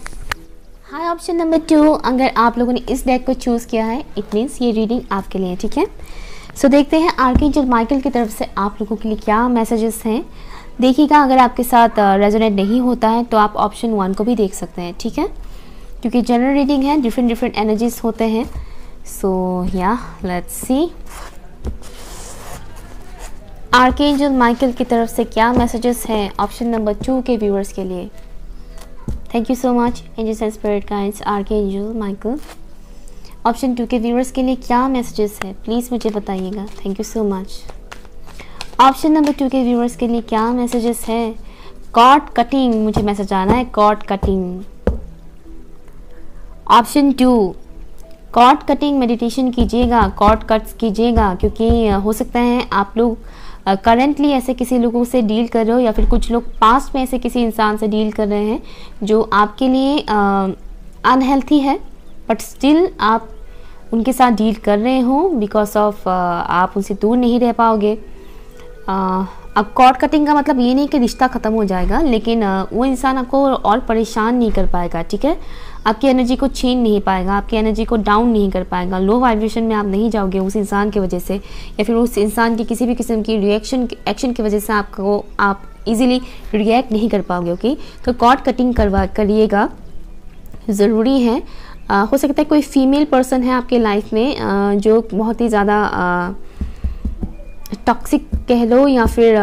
हाय, ऑप्शन नंबर 2, अगर आप लोगों ने इस डेक को चूज़ किया है इट मीन्स ये रीडिंग आपके लिए, ठीक है। सो देखते हैं आर्कएंजल माइकल की तरफ से आप लोगों के लिए क्या मैसेजेस हैं। देखिएगा, अगर आपके साथ रेजोनेट नहीं होता है तो आप ऑप्शन 1 को भी देख सकते हैं, ठीक है, क्योंकि जनरल रीडिंग है, डिफरेंट एनर्जीज होते हैं। सो या लेट्स सी आर्कएंजल माइकल की तरफ से क्या मैसेजेस हैं ऑप्शन नंबर 2 के व्यूअर्स के लिए। Thank you so much angels and spirit guides, archangel Michael. Option 2 के व्यूअर्स के लिए क्या मैसेजेस है प्लीज़ मुझे बताइएगा, thank you so much. Option number 2 के व्यूअर्स के लिए क्या मैसेजेस है। कॉर्ड कटिंग, मुझे मैसेज आना है cord cutting. Option 2, cord cutting meditation कीजिएगा, कॉर्ड कट्स कीजिएगा, क्योंकि हो सकता है आप लोग करंटली ऐसे किसी लोगों से डील कर रहे हो, या फिर कुछ लोग पास्ट में ऐसे किसी इंसान से डील कर रहे हैं जो आपके लिए अनहेल्थी है, बट स्टिल आप उनके साथ डील कर रहे हो बिकॉज ऑफ आप उनसे दूर नहीं रह पाओगे। अब कॉर्ड कटिंग का मतलब ये नहीं कि रिश्ता ख़त्म हो जाएगा, लेकिन वो इंसान आपको और परेशान नहीं कर पाएगा, ठीक है, आपकी एनर्जी को छीन नहीं पाएगा, आपकी एनर्जी को डाउन नहीं कर पाएगा, लो वाइब्रेशन में आप नहीं जाओगे उस इंसान की वजह से, या फिर उस इंसान की किसी भी किस्म की एक्शन की वजह से आप इजीली रिएक्ट नहीं कर पाओगे, ओके। तो कॉर्ड कटिंग करिएगा, ज़रूरी है। हो सकता है कोई फीमेल पर्सन है आपके लाइफ में जो बहुत ही ज़्यादा टॉक्सिक कह लो, या फिर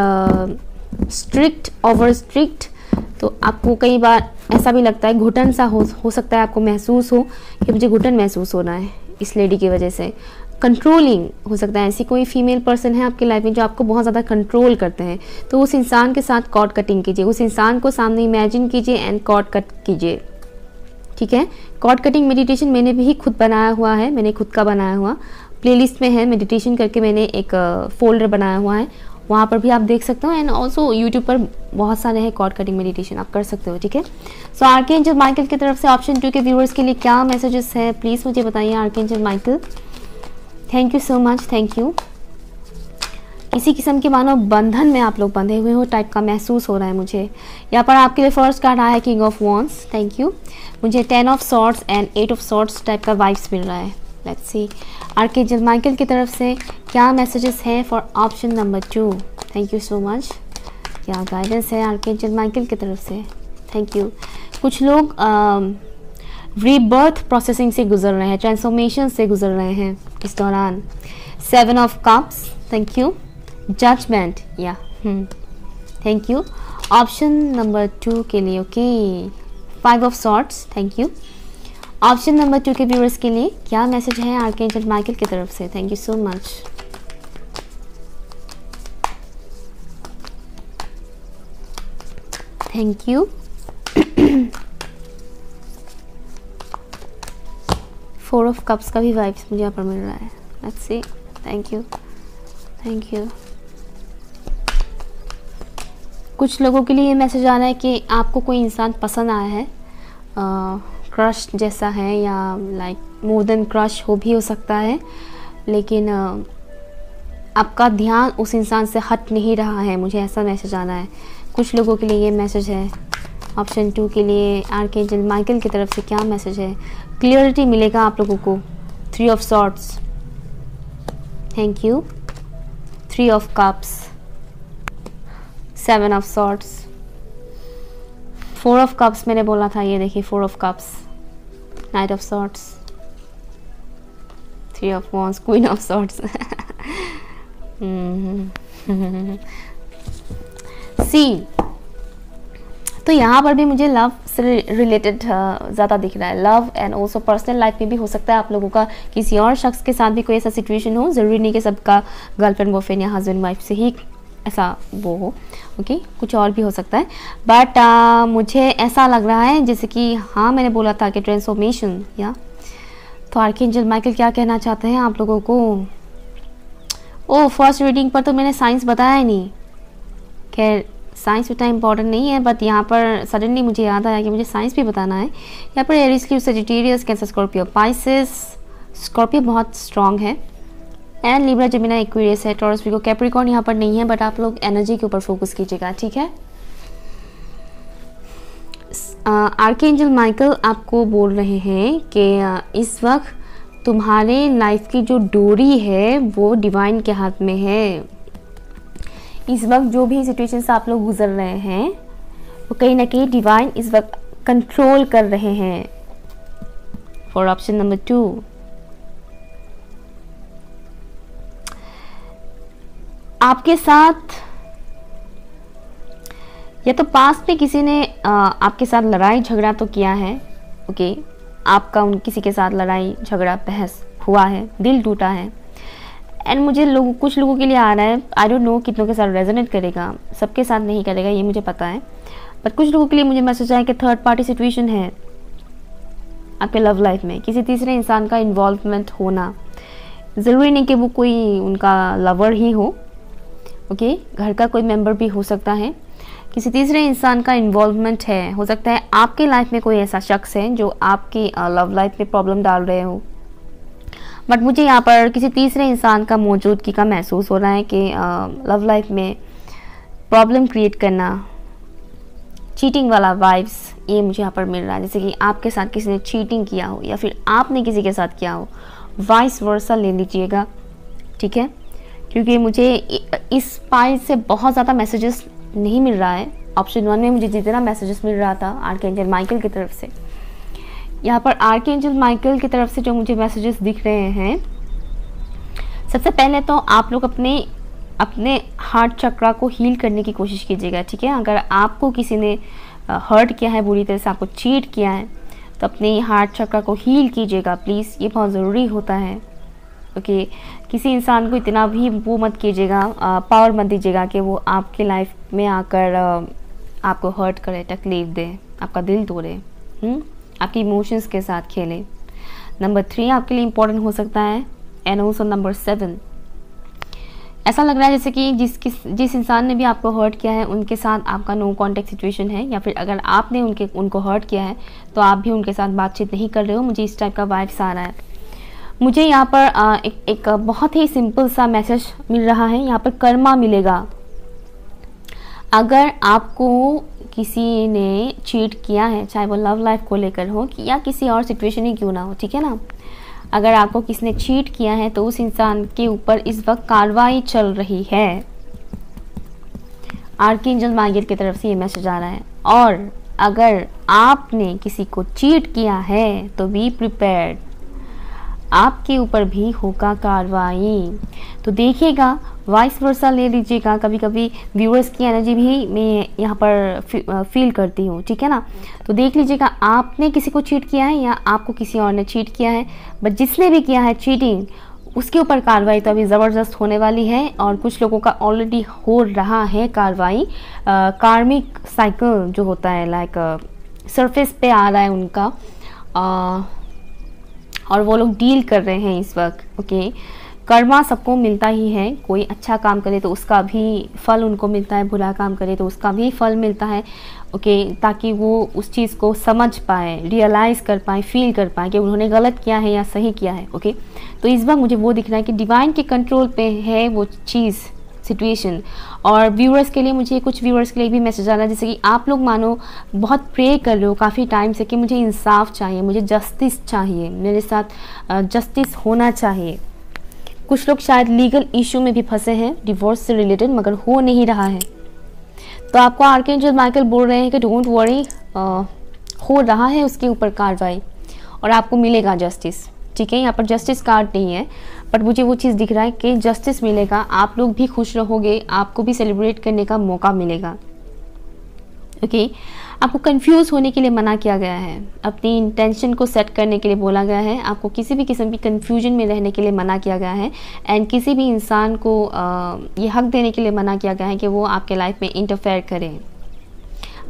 स्ट्रिक्ट, ओवर स्ट्रिक्ट, तो आपको कई बार ऐसा भी लगता है, घुटन सा हो सकता है आपको महसूस हो कि मुझे घुटन महसूस होना है इस लेडी की वजह से। कंट्रोलिंग हो सकता है, ऐसी कोई फीमेल पर्सन है आपकी लाइफ में जो आपको बहुत ज़्यादा कंट्रोल करते हैं, तो उस इंसान के साथ कॉर्ड कटिंग कीजिए, उस इंसान को सामने इमेजिन कीजिए एंड कॉर्ड कट कीजिए, ठीक है। कॉर्ड कटिंग मेडिटेशन मैंने भी खुद बनाया हुआ है, मैंने खुद का बनाया हुआ प्लेलिस्ट में है, मेडिटेशन करके मैंने एक फोल्डर बनाया हुआ है, वहाँ पर भी आप देख सकते हो, एंड ऑल्सो यूट्यूब पर बहुत सारे हैं कॉर्ड कटिंग मेडिटेशन, आप कर सकते हो, ठीक है। सो आर्कएंजल माइकल की तरफ से ऑप्शन 2 के व्यूअर्स के लिए क्या मैसेजेस है प्लीज़ मुझे बताइए archangel Michael. Thank you so much, thank you. किसी किस्म के मानो बंधन में आप लोग बंधे हुए हो टाइप का महसूस हो रहा है मुझे। यहाँ पर आपके लिए फर्स्ट कार्ड आया है king of wands, thank you. मुझे 10 of swords and 8 of swords type का वाइब्स मिल रहा है। लेट्स सी आर्कएंजल माइकल की तरफ से क्या मैसेजेस हैं for option number 2। Thank you so much, क्या गाइडेंस है आर्कएंजल माइकल की तरफ से, थैंक यू। कुछ लोग रीबर्थ प्रोसेसिंग से गुजर रहे हैं, ट्रांसफॉर्मेशन से गुजर रहे हैं इस दौरान। 7 of cups, thank you. Judgement, या थैंक यू। ऑप्शन नंबर 2 के लिए okay 5 of swords, thank you. Option number 2 के व्यूअर्स के लिए क्या मैसेज है आर्कएंजल माइकल की तरफ से, thank you so much. Thank you. 4 of cups का भी वाइब्स मुझे यहाँ पर मिल रहा है, let's see, thank you, thank you. कुछ लोगों के लिए ये मैसेज आ रहा है कि आपको कोई इंसान पसंद आया है, क्रश जैसा है, या लाइक मोर देन क्रश भी हो सकता है, लेकिन आपका ध्यान उस इंसान से हट नहीं रहा है, मुझे ऐसा मैसेज आना है। कुछ लोगों के लिए ये मैसेज है। ऑप्शन 2 के लिए आर्कएंजल माइकल की तरफ से क्या मैसेज है। क्लियरिटी मिलेगा आप लोगों को। 3 of swords, thank you. 3 of cups, 7 of swords, 4 of cups मैंने बोला था, ये देखिए 4 of cups, knight of swords, 3 of wands, queen of swords. See, तो यहाँ पर भी मुझे लव से रिलेटेड ज़्यादा दिख रहा है। Love and also personal life में भी हो सकता है आप लोगों का किसी और शख्स के साथ भी कोई ऐसा सिचुएशन हो, ज़रूरी नहीं कि सबका गर्लफ्रेंड बॉयफ्रेंड या हस्बैंड वाइफ से ही ऐसा वो हो, ओके, कुछ और भी हो सकता है। बट मुझे ऐसा लग रहा है जैसे कि हाँ मैंने बोला था कि ट्रांसफॉर्मेशन, या तो आर्कएंजल माइकल क्या कहना चाहते हैं आप लोगों को। ओ, फर्स्ट रीडिंग पर तो मैंने साइंस बताया ही नहीं। खैर साइंस उतना इम्पॉर्टेंट नहीं है, बट यहाँ पर सडनली मुझे याद आया कि मुझे साइंस भी बताना है। यहाँ पर Aries, leave, Sagittarius, cancer, Scorpio, Pisces. Scorpio बहुत स्ट्रॉन्ग है, एंड लिब्रा, जेमिनी, एक्वेरियस है, टॉरस, वीगो, कैप्रिकॉर्न यहाँ पर नहीं है, बट आप लोग एनर्जी के ऊपर फोकस कीजिएगा, ठीक है। आर्कएंजल माइकल आपको बोल रहे हैं कि इस वक्त तुम्हारे लाइफ की जो डोरी है वो डिवाइन के हाथ में है। इस वक्त जो भी सिचुएशन से आप लोग गुजर रहे हैं वो कहीं ना कहीं डिवाइन इस वक्त कंट्रोल कर रहे हैं। फॉर ऑप्शन नंबर 2, आपके साथ या तो पास्ट में किसी ने आपके साथ लड़ाई झगड़ा तो किया है, ओके, आपका किसी के साथ लड़ाई झगड़ा बहस हुआ है, दिल टूटा है। एंड मुझे कुछ लोगों के लिए आ रहा है, आई डोंट नो कितनों के साथ रेजोनेट करेगा, सबके साथ नहीं करेगा ये मुझे पता है, बट कुछ लोगों के लिए मुझे मैसेज आया कि थर्ड पार्टी सिचुएशन है आपके लव लाइफ में, किसी तीसरे इंसान का इन्वॉल्वमेंट होना। ज़रूरी नहीं कि वो कोई उनका लवर ही हो, ओके, घर का कोई मेंबर भी हो सकता है। किसी तीसरे इंसान का इन्वॉल्वमेंट है, हो सकता है आपके लाइफ में कोई ऐसा शख्स है जो आपकी लव लाइफ में प्रॉब्लम डाल रहे हो, बट मुझे यहाँ पर किसी तीसरे इंसान का मौजूदगी का महसूस हो रहा है कि लव लाइफ में प्रॉब्लम क्रिएट करना, चीटिंग वाला वाइब्स ये मुझे यहाँ पर मिल रहा है। जैसे कि आपके साथ किसी ने चीटिंग किया हो या फिर आपने किसी के साथ किया हो, वाइस वर्सा ले लीजिएगा, ठीक है, क्योंकि मुझे इस पाइल से बहुत ज़्यादा मैसेजेस नहीं मिल रहा है। ऑप्शन 1 में मुझे जितना मैसेजेस मिल रहा था आर्कएंजल माइकल की तरफ से, यहाँ पर आर्कएंजल माइकल की तरफ से जो मुझे मैसेजेस दिख रहे हैं, सबसे पहले तो आप लोग अपने हार्ट चक्रा को हील करने की कोशिश कीजिएगा, ठीक है। अगर आपको किसी ने हर्ट किया है, बुरी तरह से आपको चीट किया है, तो अपने हार्ट चक्रा को हील कीजिएगा प्लीज़, ये बहुत ज़रूरी होता है, ओके। किसी इंसान को इतना भी वो मत कीजिएगा, पावर मत दीजिएगा कि वो आपके लाइफ में आकर आपको हर्ट करे, तकलीफ दे, आपका दिल तोड़े, आपके इमोशंस के साथ खेले। नंबर 3 आपके लिए इम्पोर्टेंट हो सकता है, एंड ऑल्सो नंबर 7। ऐसा लग रहा है जैसे कि जिस इंसान ने भी आपको हर्ट किया है उनके साथ आपका नो कॉन्टेक्ट सिचुएशन है, या फिर अगर आपने उनको हर्ट किया है तो आप भी उनके साथ बातचीत नहीं कर रहे हो। मुझे इस टाइप का वाइब्स आ रहा है। मुझे यहाँ पर एक बहुत ही सिंपल सा मैसेज मिल रहा है, यहाँ पर कर्मा मिलेगा। अगर आपको किसी ने चीट किया है, चाहे वो लव लाइफ को लेकर हो या किसी और सिचुएशन ही क्यों ना हो, ठीक है ना, अगर आपको किसी ने चीट किया है तो उस इंसान के ऊपर इस वक्त कार्रवाई चल रही है। आर्कएंजल माइकल की तरफ से ये मैसेज आ रहा है। और अगर आपने किसी को चीट किया है तो बी प्रिपेयर्ड, आपके ऊपर भी होगा कार्रवाई। तो देखिएगा, वाइस वर्सा ले लीजिएगा। कभी कभी व्यूअर्स की एनर्जी भी मैं यहाँ पर फील करती हूँ, ठीक है ना। तो देख लीजिएगा, आपने किसी को चीट किया है या आपको किसी और ने चीट किया है, बट जिसने भी किया है चीटिंग, उसके ऊपर कार्रवाई तो अभी ज़बरदस्त होने वाली है। और कुछ लोगों का ऑलरेडी हो रहा है कार्रवाई। कार्मिक साइकिल जो होता है, लाइक सरफेस पे आ रहा है उनका, और वो लोग डील कर रहे हैं इस वक्त, ओके। कर्मा सबको मिलता ही है, कोई अच्छा काम करे तो उसका भी फल उनको मिलता है, बुरा काम करे तो उसका भी फल मिलता है, ओके, ताकि वो उस चीज़ को समझ पाए, रियलाइज़ कर पाए, फील कर पाए कि उन्होंने गलत किया है या सही किया है, ओके। तो इस वक्त मुझे वो दिख रहा है कि डिवाइन के कंट्रोल पे है वो चीज़, सिचुएशन। और व्यूअर्स के लिए, मुझे कुछ व्यूअर्स के लिए भी मैसेज आ रहा है, जैसे कि आप लोग मानो बहुत प्रे कर रहे हो काफ़ी टाइम से कि मुझे इंसाफ चाहिए, मुझे जस्टिस चाहिए, मेरे साथ जस्टिस होना चाहिए। कुछ लोग शायद लीगल इशू में भी फंसे हैं डिवोर्स से रिलेटेड, मगर हो नहीं रहा है। तो आपको आर्कएंजल माइकल बोल रहे हैं कि डोंट वरी, हो रहा है उसके ऊपर कार्रवाई। और आपको मिलेगा जस्टिस। ठीक है, यहाँ पर जस्टिस कार्ड नहीं है, बट मुझे वो चीज़ दिख रहा है कि जस्टिस मिलेगा, आप लोग भी खुश रहोगे, आपको भी सेलिब्रेट करने का मौका मिलेगा। ओके, आपको कंफ्यूज होने के लिए मना किया गया है, अपनी इंटेंशन को सेट करने के लिए बोला गया है, आपको किसी भी किस्म की कंफ्यूजन में रहने के लिए मना किया गया है, एंड किसी भी इंसान को ये हक देने के लिए मना किया गया है कि वो आपके लाइफ में इंटरफेयर करें।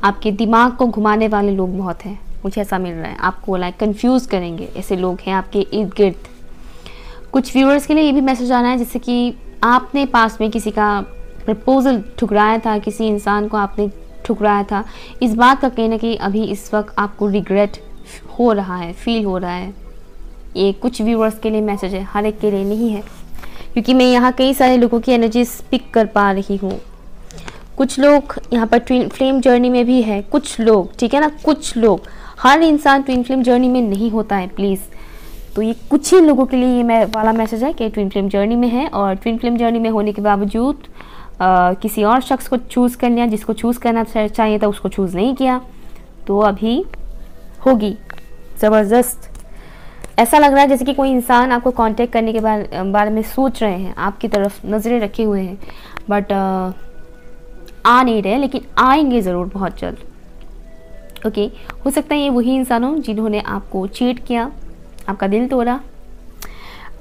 आपके दिमाग को घुमाने वाले लोग बहुत हैं, मुझे ऐसा मिल रहा है, आपको लाइक कंफ्यूज करेंगे, ऐसे लोग हैं आपके इर्द गिर्द। कुछ व्यूअर्स के लिए ये भी मैसेज आना है जैसे कि आपने पास में किसी का प्रपोजल ठुकराया था, किसी इंसान को आपने ठुकराया था, इस बात का कहना कि अभी इस वक्त आपको रिग्रेट हो रहा है, फील हो रहा है। ये कुछ व्यूअर्स के लिए मैसेज है, हर एक के लिए नहीं है, क्योंकि मैं यहाँ कई सारे लोगों की एनर्जीज पिक कर पा रही हूँ। कुछ लोग यहाँ पर ट्विन फ्लेम जर्नी में भी है, कुछ लोग, ठीक है ना, कुछ लोग, हर इंसान ट्विन फ्लेम जर्नी में नहीं होता है प्लीज़। तो ये कुछ ही लोगों के लिए ये मैं वाला मैसेज है कि ट्विन फ्लेम जर्नी में है, और ट्विन फ्लेम जर्नी में होने के बावजूद किसी और शख्स को चूज़ कर लिया, जिसको चूज़ करना चाहिए था उसको चूज़ नहीं किया, तो अभी होगी ज़बरदस्त। ऐसा लग रहा है जैसे कि कोई इंसान आपको कांटेक्ट करने के बारे में सोच रहे हैं, आपकी तरफ नज़रें रखे हुए हैं, बट आ नहीं रहे, लेकिन आएंगे ज़रूर बहुत जल्द। ओके, हो सकता है ये वही इंसान हो जिन्होंने आपको चीट किया, आपका दिल तोड़ा,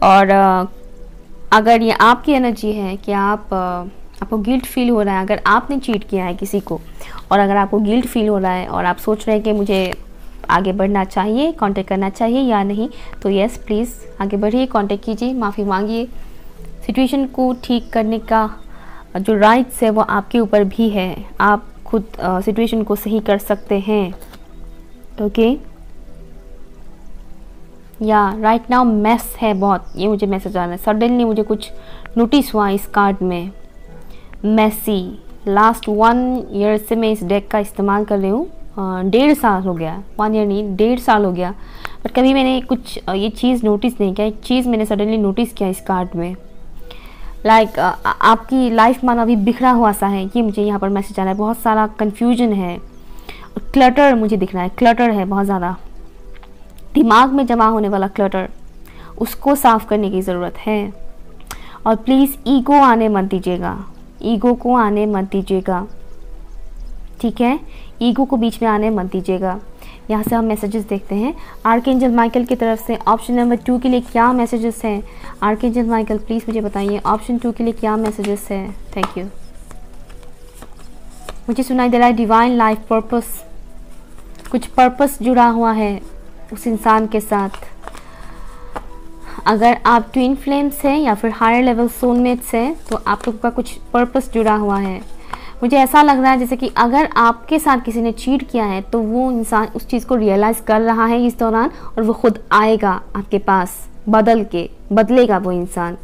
और अगर ये आपकी एनर्जी है कि आपको गिल्ट फील हो रहा है अगर आपने चीट किया है किसी को, और अगर आपको गिल्ट फील हो रहा है और आप सोच रहे हैं कि मुझे आगे बढ़ना चाहिए, कांटेक्ट करना चाहिए या नहीं, तो यस प्लीज़ आगे बढ़िए, कांटेक्ट कीजिए, माफ़ी मांगिए। सिचुएशन को ठीक करने का जो राइट्स है वो आपके ऊपर भी है, आप खुद सिचुएशन को सही कर सकते हैं। ओके, या राइट नाउ मैस है बहुत, ये मुझे मैसेज आ रहा है, सडनली मुझे कुछ नोटिस हुआ इस कार्ड में, मैसी। लास्ट 1 ईयर से मैं इस डेक का इस्तेमाल कर रही हूँ, 1.5 साल हो गया, 1 ईयर नहीं 1.5 साल हो गया, बट कभी मैंने कुछ ये चीज़ नोटिस नहीं किया, एक चीज़ मैंने सडनली नोटिस किया इस कार्ड में, लाइक आपकी लाइफ मानो अभी बिखरा हुआ सा है, ये मुझे यहाँ पर मैसेज आ रहा है, बहुत सारा कन्फ्यूजन है, क्लटर मुझे दिख रहा है, क्लटर है बहुत ज़्यादा, दिमाग में जमा होने वाला क्लटर, उसको साफ़ करने की ज़रूरत है। और प्लीज़ ईगो आने मत दीजिएगा, ईगो को आने मत दीजिएगा, ठीक है, ईगो को बीच में आने मत दीजिएगा। यहाँ से हम मैसेजेस देखते हैं आर्कएंजल माइकल की तरफ से। ऑप्शन नंबर 2 के लिए क्या मैसेजेस हैं? आर्कएंजल माइकल प्लीज़ मुझे बताइए ऑप्शन 2 के लिए क्या मैसेजेस हैं। Thank you. मुझे सुनाई दे रहा है डिवाइन लाइफ पर्पस, कुछ पर्पस जुड़ा हुआ है उस इंसान के साथ। अगर आप ट्विन फ्लेम्स हैं या फिर हायर लेवल सोलमेट्स हैं तो आप लोग का कुछ पर्पस जुड़ा हुआ है। मुझे ऐसा लग रहा है जैसे कि अगर आपके साथ किसी ने चीट किया है तो वो इंसान उस चीज़ को रियलाइज़ कर रहा है इस दौरान, और वो खुद आएगा आपके पास, बदलेगा वो इंसान।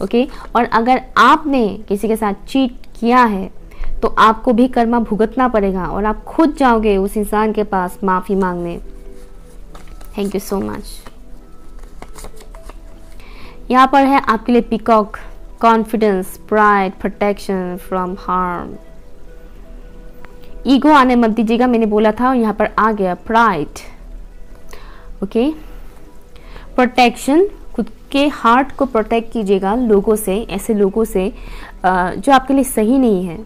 ओके, और अगर आपने किसी के साथ चीट किया है तो आपको भी कर्मा भुगतना पड़ेगा और आप खुद जाओगे उस इंसान के पास माफ़ी मांगने। Thank you so much. यहाँ पर है आपके लिए peacock, confidence, pride, protection from harm. Ego आने मत दीजिएगा, मैंने बोला था, और यहाँ पर आ गया प्राइड। ओके, प्रोटेक्शन, खुद के हार्ट को प्रोटेक्ट कीजिएगा लोगों से, ऐसे लोगों से जो आपके लिए सही नहीं है।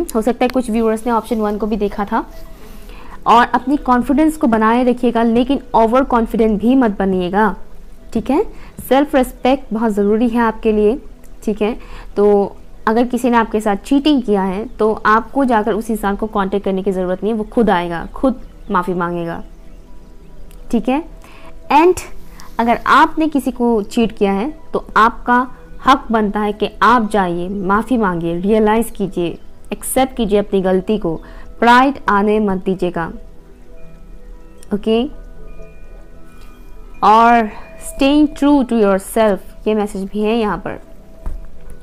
हो सकता है कुछ व्यूअर्स ने ऑप्शन 1 को भी देखा था। और अपनी कॉन्फिडेंस को बनाए रखिएगा, लेकिन ओवर कॉन्फिडेंट भी मत बनिएगा, ठीक है। सेल्फ रिस्पेक्ट बहुत ज़रूरी है आपके लिए, ठीक है। तो अगर किसी ने आपके साथ चीटिंग किया है तो आपको जाकर उस इंसान को कांटेक्ट करने की ज़रूरत नहीं है, वो खुद आएगा, खुद माफ़ी मांगेगा, ठीक है। एंड अगर आपने किसी को चीट किया है तो आपका हक बनता है कि आप जाइए, माफ़ी मांगिए, रियलाइज़ कीजिए, एक्सेप्ट कीजिए अपनी गलती को, प्राइड आने मत दीजिएगा। ओके, और staying true to yourself, ये मैसेज भी है यहाँ पर।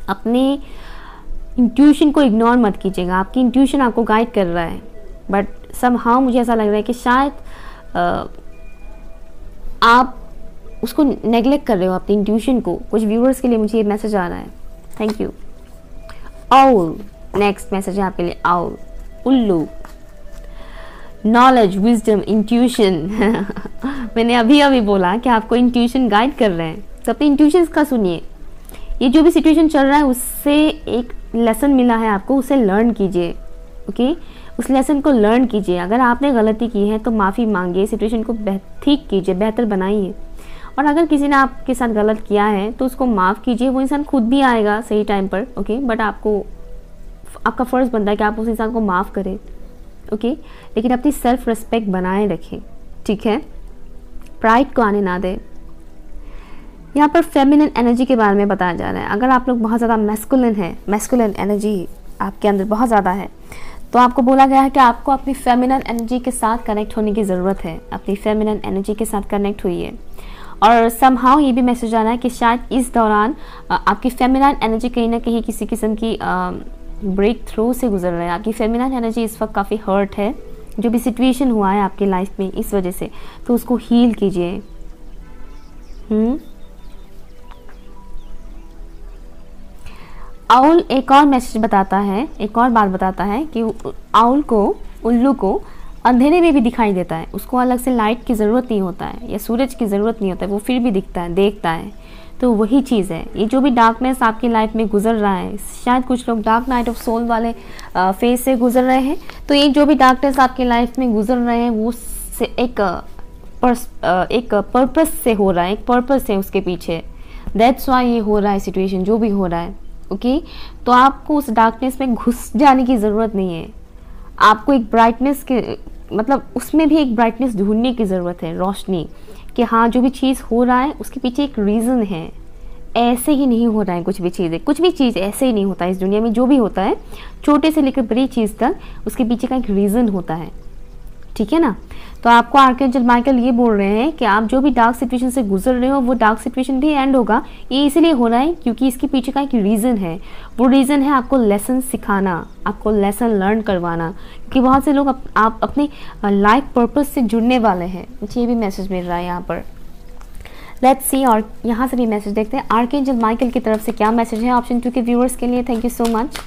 अपनी इंट्यूशन को इग्नोर मत कीजिएगा, आपकी इंट्यूशन आपको गाइड कर रहा है, बट समहाउ मुझे ऐसा लग रहा है कि शायद आप उसको नेग्लेक्ट कर रहे हो, अपनी इंट्यूशन को। कुछ व्यूअर्स के लिए मुझे ये मैसेज आ रहा है। Thank you. Owl, next message है आपके लिए, आउल, उल्लू। नॉलेज, विजडम, इंट्यूशन मैंने अभी बोला कि आपको इंट्यूशन गाइड कर रहे हैं, तो अपने इंट्यूशंस का सुनिए। ये जो भी सिचुएशन चल रहा है उससे एक लेसन मिला है आपको, उसे लर्न कीजिए। ओके, उस लेसन को लर्न कीजिए। अगर आपने गलती की है तो माफ़ी मांगिए, सिचुएशन को ठीक कीजिए, बेहतर बनाइए। और अगर किसी ने आपके साथ गलत किया है तो उसको माफ़ कीजिए। वो इंसान खुद भी आएगा सही टाइम पर। ओके, बट आपका फ़र्ज़ बनता है कि आप उस इंसान को माफ़ करें। ओके, लेकिन अपनी सेल्फ रिस्पेक्ट बनाए रखें, ठीक है, प्राइड को आने ना दें। यहाँ पर फेमिनिन एनर्जी के बारे में बताया जा रहा है। अगर आप लोग बहुत ज़्यादा मैस्कुलिन है, मैस्कुलिन एनर्जी आपके अंदर बहुत ज़्यादा है, तो आपको बोला गया है कि आपको अपनी फेमिनिन एनर्जी के साथ कनेक्ट होने की ज़रूरत है। अपनी फेमिनिन एनर्जी के साथ कनेक्ट हुई और समहाउ ये भी मैसेज आ रहा है कि शायद इस दौरान आपकी फेमिनिन एनर्जी कहीं ना कहीं किसी किस्म की ब्रेक थ्रू से गुजर रहा है। आपकी फेमिनिन एनर्जी इस वक्त काफ़ी हर्ट है, जो भी सिचुएशन हुआ है आपकी लाइफ में इस वजह से, तो उसको हील कीजिए। आउल एक और मैसेज बताता है, एक और बात बताता है कि आउल को, उल्लू को अंधेरे में भी दिखाई देता है। उसको अलग से लाइट की ज़रूरत नहीं होता है या सूरज की ज़रूरत नहीं होता है, वो फिर भी दिखता है, देखता है। तो वही चीज़ है, ये जो भी डार्कनेस आपकी लाइफ में गुजर रहा है, शायद कुछ लोग डार्क नाइट ऑफ सोल वाले फेज से गुजर रहे हैं, तो ये जो भी डार्कनेस आपकी लाइफ में गुजर रहे हैं वो से एक पर्पस से हो रहा है, एक पर्पस है उसके पीछे। दैट्स वाई ये हो रहा है सिचुएशन, जो भी हो रहा है। ओके, तो आपको उस डार्कनेस में घुस जाने की ज़रूरत नहीं है। आपको एक ब्राइटनेस के मतलब उसमें भी एक ब्राइटनेस ढूंढने की ज़रूरत है, रोशनी, कि हाँ जो भी चीज़ हो रहा है उसके पीछे एक रीज़न है। ऐसे ही नहीं हो रहा है कुछ भी चीज़ ऐसे ही नहीं होता है इस दुनिया में। जो भी होता है छोटे से लेकर बड़ी चीज़ तक, उसके पीछे का एक रीज़न होता है, ठीक है ना। तो आपको आर्कएंजल माइकल ये बोल रहे हैं कि आप जो भी डार्क सिचुएशन से गुजर रहे हो वो डार्क सिचुएशन भी एंड होगा। ये इसलिए हो रहा है क्योंकि इसके पीछे का एक रीज़न है। वो रीज़न है आपको लेसन सिखाना, आपको लेसन लर्न करवाना, क्योंकि बहुत से लोग आप अपने लाइफ पर्पस से जुड़ने वाले हैं। मुझे ये भी मैसेज मिल रहा है यहाँ पर। लेट्स सी, और यहाँ से भी मैसेज देखते हैं आर्कएंजल माइकल की तरफ से क्या मैसेज है ऑप्शन 2 के व्यूअर्स के लिए। Thank you so much.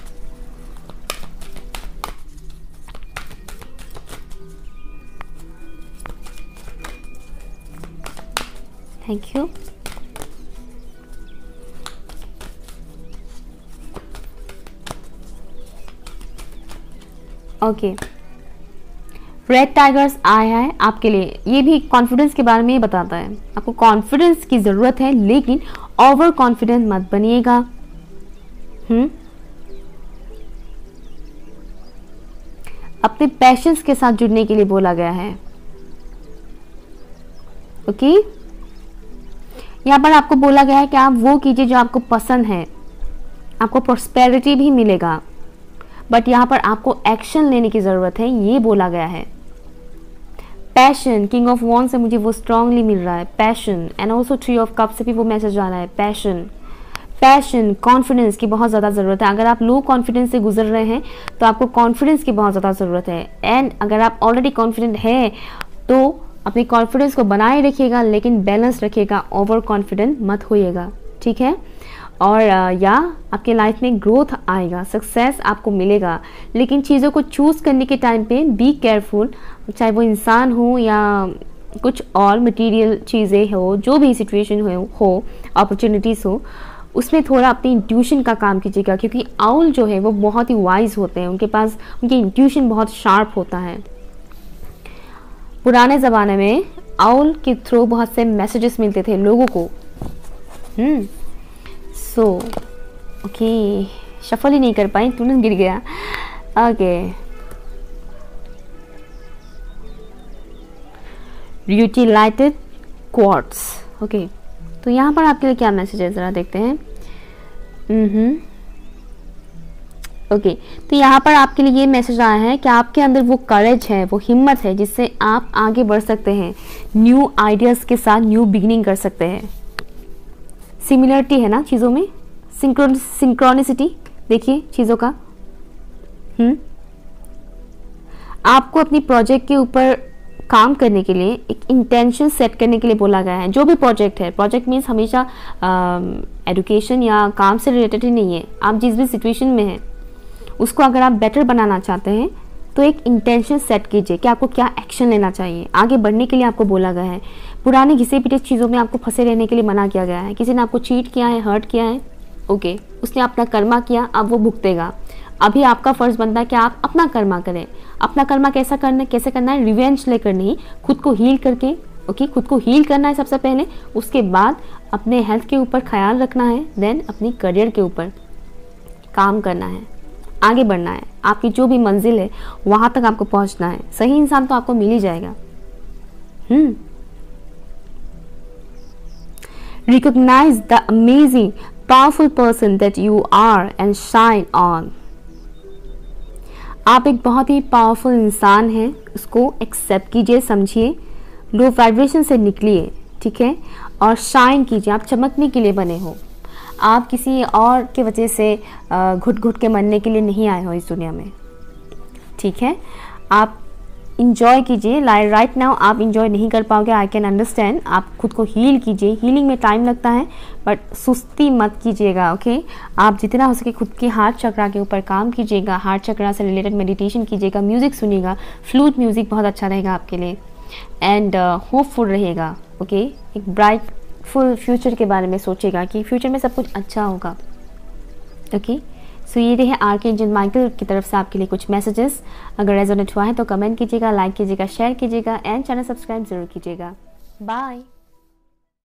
Thank you. Okay, red tigers आया है आपके लिए। ये भी कॉन्फिडेंस के बारे में बताता है। आपको कॉन्फिडेंस की ज़रूरत है, लेकिन ओवर कॉन्फिडेंट मत बनिएगा। अपने पैशंस के साथ जुड़ने के लिए बोला गया है। ओके, यहाँ पर आपको बोला गया है कि आप वो कीजिए जो आपको पसंद है, आपको प्रॉस्पेरिटी भी मिलेगा, बट यहाँ पर आपको एक्शन लेने की ज़रूरत है, ये बोला गया है। पैशन, किंग ऑफ वॉन्ड से मुझे वो स्ट्रांगली मिल रहा है, passion. And also 3 of cup से भी वो मैसेज आ रहा है, पैशन, कॉन्फिडेंस की बहुत ज़्यादा ज़रूरत है। अगर आप लो कॉन्फिडेंस से गुजर रहे हैं तो आपको कॉन्फिडेंस की बहुत ज़्यादा ज़रूरत है। एंड अगर आप ऑलरेडी कॉन्फिडेंट है तो अपने कॉन्फिडेंस को बनाए रखिएगा, लेकिन बैलेंस रखिएगा, ओवर कॉन्फिडेंट मत होइएगा, ठीक है। और या आपके लाइफ में ग्रोथ आएगा, सक्सेस आपको मिलेगा, लेकिन चीज़ों को चूज़ करने के टाइम पे बी केयरफुल। चाहे वो इंसान हो या कुछ और मटेरियल चीज़ें हो, जो भी सिचुएशन हो अपॉर्चुनिटीज़ हो, उसमें थोड़ा अपनी इंट्यूशन का काम कीजिएगा, क्योंकि आउल जो है वो बहुत ही वाइज होते हैं, उनके पास उनकी इंट्यूशन बहुत शार्प होता है। पुराने ज़माने में आउल के थ्रू बहुत से मैसेजेस मिलते थे लोगों को। सो ओके, शफल ही नहीं कर पाई, तुरंत गिर गया। Okay, यूटिलाइटेड quartz. ओके, तो यहाँ पर आपके लिए क्या मैसेज है ज़रा देखते हैं। ओके, तो यहाँ पर आपके लिए ये मैसेज आया है कि आपके अंदर वो करेज है, वो हिम्मत है, जिससे आप आगे बढ़ सकते हैं, न्यू आइडियाज़ के साथ न्यू बिगिनिंग कर सकते हैं। सिमिलरिटी है ना चीज़ों में, सिंक्रोनिसिटी देखिए चीज़ों का। आपको अपनी प्रोजेक्ट के ऊपर काम करने के लिए एक इंटेंशन सेट करने के लिए बोला गया है। जो भी प्रोजेक्ट है, प्रोजेक्ट मीन्स हमेशा एजुकेशन या काम से रिलेटेड ही नहीं है। आप जिस भी सिचुएशन में हैं उसको अगर आप बेटर बनाना चाहते हैं तो एक इंटेंशन सेट कीजिए कि आपको क्या एक्शन लेना चाहिए। आगे बढ़ने के लिए आपको बोला गया है। पुराने घिसे पिटे चीज़ों में आपको फंसे रहने के लिए मना किया गया है। किसी ने आपको चीट किया है, हर्ट किया है, ओके, उसने अपना कर्मा किया, अब वो भुगतेगा। अभी आपका फ़र्ज़ बनता है कि आप अपना कर्मा करें। अपना कर्मा कैसे करना है? रिवेंज लेकर नहीं, खुद को हील करके, ओके, खुद को हील करना है सबसे पहले। उसके बाद अपने हेल्थ के ऊपर ख्याल रखना है, देन अपनी करियर के ऊपर काम करना है, आगे बढ़ना है। आपकी जो भी मंजिल है वहाँ तक आपको पहुँचना है। सही इंसान तो आपको मिल ही जाएगा। Recognize the amazing, powerful person that you are and shine on. आप एक बहुत ही पावरफुल इंसान हैं, उसको एक्सेप्ट कीजिए, समझिए, लो वाइब्रेशन से निकलिए, ठीक है, और शाइन कीजिए। आप चमकने के लिए बने हो। आप किसी और के वजह से घुट घुट के मरने के लिए नहीं आए हो इस दुनिया में, ठीक है। आप इंजॉय कीजिए। राइट नाउ आप इंजॉय नहीं कर पाओगे, आई कैन अंडरस्टैंड। आप खुद को हील कीजिए। हीलिंग में टाइम लगता है, बट सुस्ती मत कीजिएगा, ओके। आप जितना हो सके खुद के हार्ट चक्रा के ऊपर काम कीजिएगा। हार्ट चक्रा से रिलेटेड मेडिटेशन कीजिएगा, म्यूज़िक सुनिएगा। फ्लूट म्यूज़िक बहुत अच्छा रहेगा आपके लिए, एंड होपफुल रहेगा, ओके। एक ब्राइट फुल फ्यूचर के बारे में सोचेगा कि फ्यूचर में सब कुछ अच्छा होगा, ओके। सो ये रहे आर्कएंजल माइकल की तरफ से आपके लिए कुछ मैसेजेस। अगर रेजोनेट हुआ है तो कमेंट कीजिएगा, लाइक कीजिएगा, शेयर कीजिएगा, एंड चैनल सब्सक्राइब जरूर कीजिएगा। बाय।